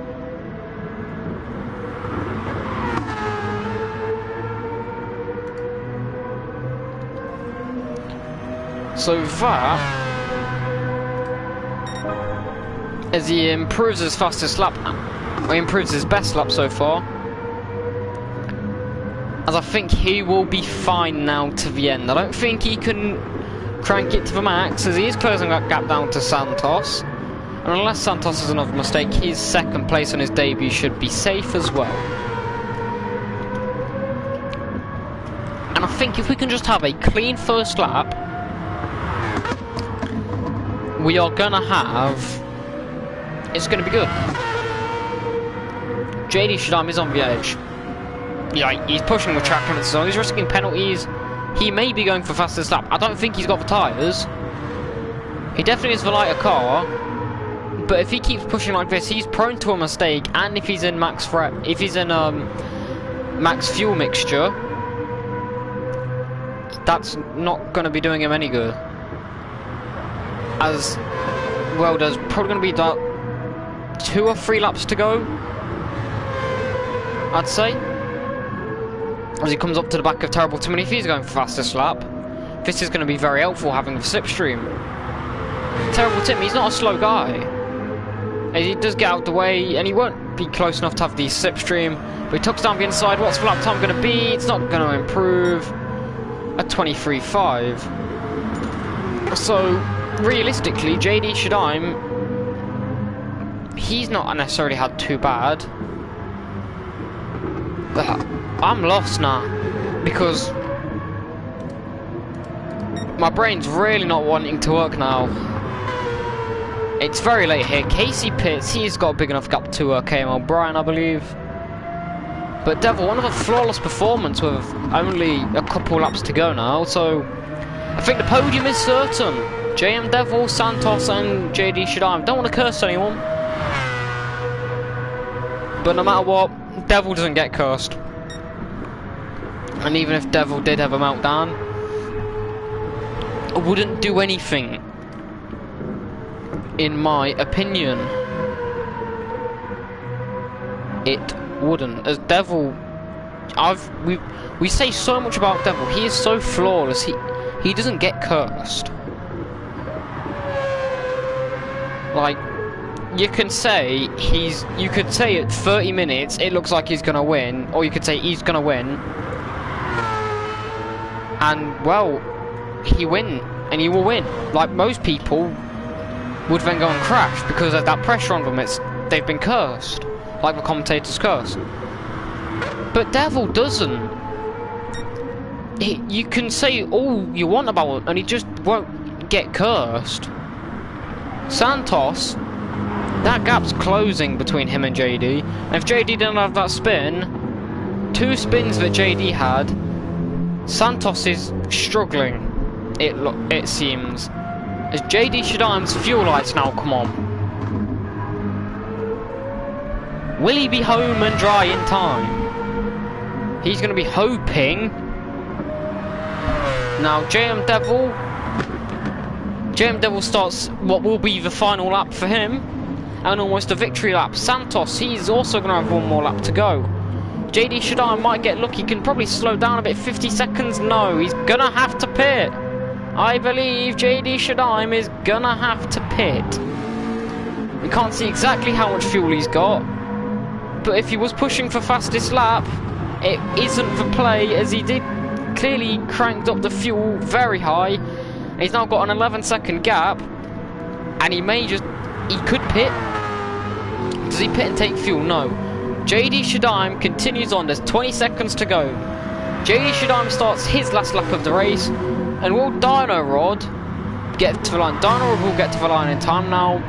Speaker 1: So that, as he improves his fastest lap, or he improves his best lap so far, as I think he will be fine now to the end. I don't think he can crank it to the max, as he is closing that gap down to Santos. And unless Santos has another mistake, his 2nd place on his debut should be safe as well. And I think if we can just have a clean first lap, we are gonna have... It's gonna be good. JD Shadime is on the edge. Yeah, he's pushing with track limits on. He's risking penalties. He may be going for fastest lap. I don't think he's got the tyres. He definitely is the lighter car. But if he keeps pushing like this, he's prone to a mistake. And if he's in max fuel mixture, that's not going to be doing him any good. As well, there's probably going to be about 2 or 3 laps to go, I'd say. As he comes up to the back of Terrible Tim, and if he's going for fastest lap, this is going to be very helpful having the slipstream. Terrible Tim, he's not a slow guy. He does get out the way, and he won't be close enough to have the slipstream. But he tucks down the inside. What's the lap time going to be? It's not going to improve. A 23.5. So, realistically, JD Shadaim, he's not necessarily had too bad. But I'm lost now. Because my brain's really not wanting to work now. It's very late here. Casey Pitts, he's got a big enough gap to KM O'Brien, I believe. But Devil, one of a flawless performance with only a couple laps to go now. So I think the podium is certain. JM Devil, Santos, and JD Shadaim. Don't want to curse anyone. But no matter what, Devil doesn't get cursed. And even if Devil did have a meltdown, I wouldn't do anything. In my opinion, it wouldn't. As Devil, we say so much about Devil. He is so flawless. He doesn't get cursed. Like, you can say you could say at 30 minutes it looks like he's gonna win, or you could say he's gonna win, and well, he win, and he will win. Like most people would then go and crash because of that pressure on them. They've been cursed, like the commentators curse. But Devil doesn't. You can say all you want about it, and he just won't get cursed. Santos, that gap's closing between him and JD. And if JD didn't have that spin, 2 spins that JD had, Santos is struggling. It seems. As JD Shadaim's fuel lights now come on. Will he be home and dry in time? He's going to be hoping. Now JM Devil starts what will be the final lap for him, and almost a victory lap. Santos, he's also going to have one more lap to go. JD Shadaim might get lucky, can probably slow down a bit. 50 seconds, no, he's going to have to pit. I believe JD Shadaim is gonna have to pit. We can't see exactly how much fuel he's got, but if he was pushing for fastest lap, it isn't the play, as he did clearly cranked up the fuel very high. He's now got an 11-second gap, and he could pit. Does he pit and take fuel? No. JD Shadaim continues on. There's 20 seconds to go. JD Shadaim starts his last lap of the race. And will Dino Rod get to the line? Dino Rod will get to the line in time now.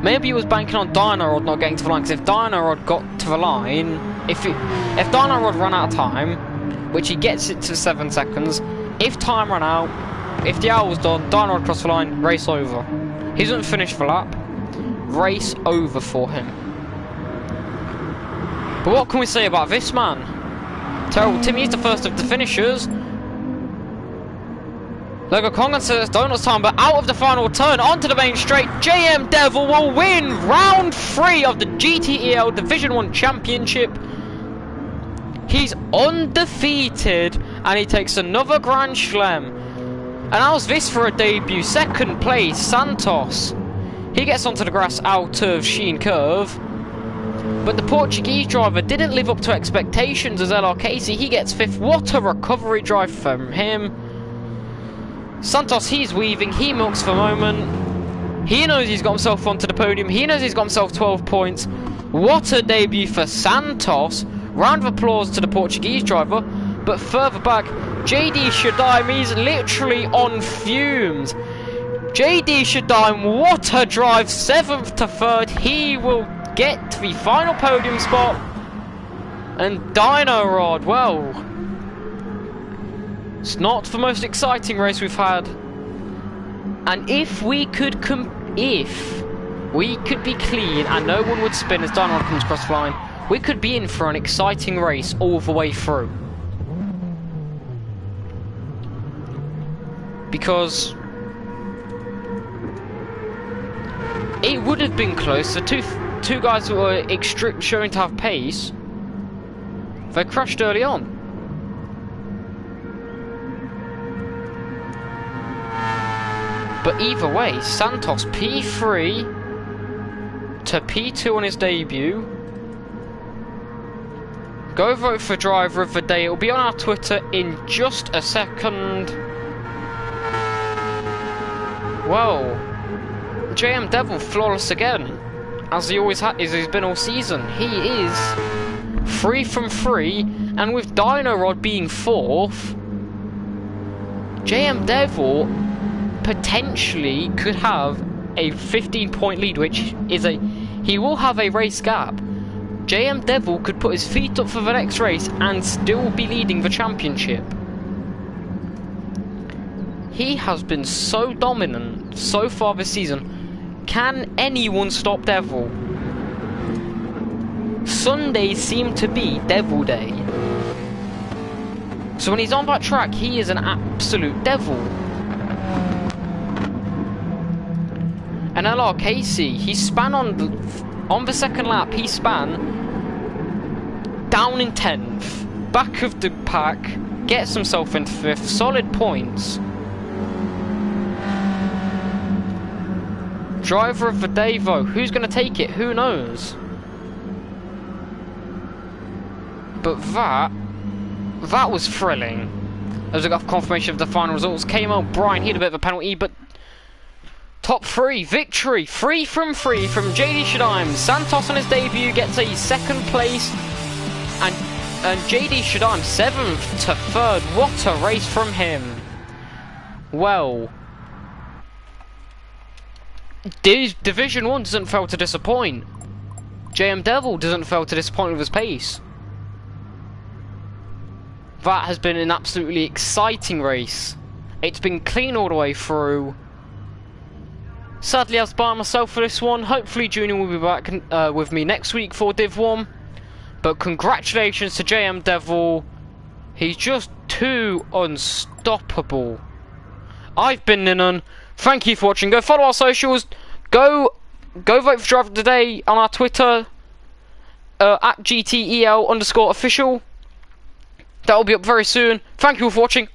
Speaker 1: Maybe he was banking on Dino Rod not getting to the line, because if Dino Rod got to the line, if Dino Rod ran out of time, which he gets it to 7 seconds, if time ran out, if the hour was done, Dino Rod crossed the line, race over. He doesn't finish the lap, race over for him. But what can we say about this man? Terrible Timmy is the first of the finishers. Logo Kongan says Donut's time, but out of the final turn onto the main straight, JM Devil will win round 3 of the GTEL Division 1 Championship. He's undefeated, and he takes another Grand Slam. And how's this for a debut? 2nd place, Santos. He gets onto the grass out of Sheen Curve. But the Portuguese driver didn't live up to expectations as LR Casey. He gets 5th. What a recovery drive from him. Santos, he's weaving, he milks for a moment. He knows he's got himself onto the podium. He knows he's got himself 12 points. What a debut for Santos. Round of applause to the Portuguese driver. But further back, JD Shadaim, he's literally on fumes. JD Shadaim, what a drive. 7th to 3rd. He will get to the final podium spot. And Dino Rod, well, it's not the most exciting race we've had. And if we could be clean and no one would spin as Dino Rod comes across the line, we could be in for an exciting race all the way through. Because it would have been close. The two guys who were showing to have pace, they crashed early on. But either way, Santos P3 to P2 on his debut. Go vote for driver of the day. It'll be on our Twitter in just a second. Well, JM Devil flawless again, as he always has. He's been all season. He is 3 from 3, and with Dino Rod being 4th, JM Devil potentially could have a 15-point lead, which is he will have a race gap. JM Devil could put his feet up for the next race and still be leading the championship. He has been so dominant so far this season. Can anyone stop Devil? Sundays seem to be Devil Day. So when he's on that track, he is an absolute devil. And LR Casey, he span on the second lap, he span down in 10th, back of the pack, gets himself in 5th, solid points. Driver of the day though, who's going to take it? Who knows? But that was thrilling. As we got confirmation of the final results, came out Brian, he had a bit of a penalty, but top 3, victory, 3 from JD Shadime. Santos on his debut gets a 2nd place, and JD Shadime 7th to 3rd. What a race from him. Well, Division 1 doesn't fail to disappoint. JM Devil doesn't fail to disappoint with his pace. That has been an absolutely exciting race. It's been clean all the way through. Sadly, I was by myself for this one. Hopefully Junior will be back with me next week for Div 1. But congratulations to JM Devil. He's just too unstoppable. I've been Ninon. Thank you for watching. Go follow our socials. Go vote for Driver Today on our Twitter. At GTEL_official. That will be up very soon. Thank you for watching.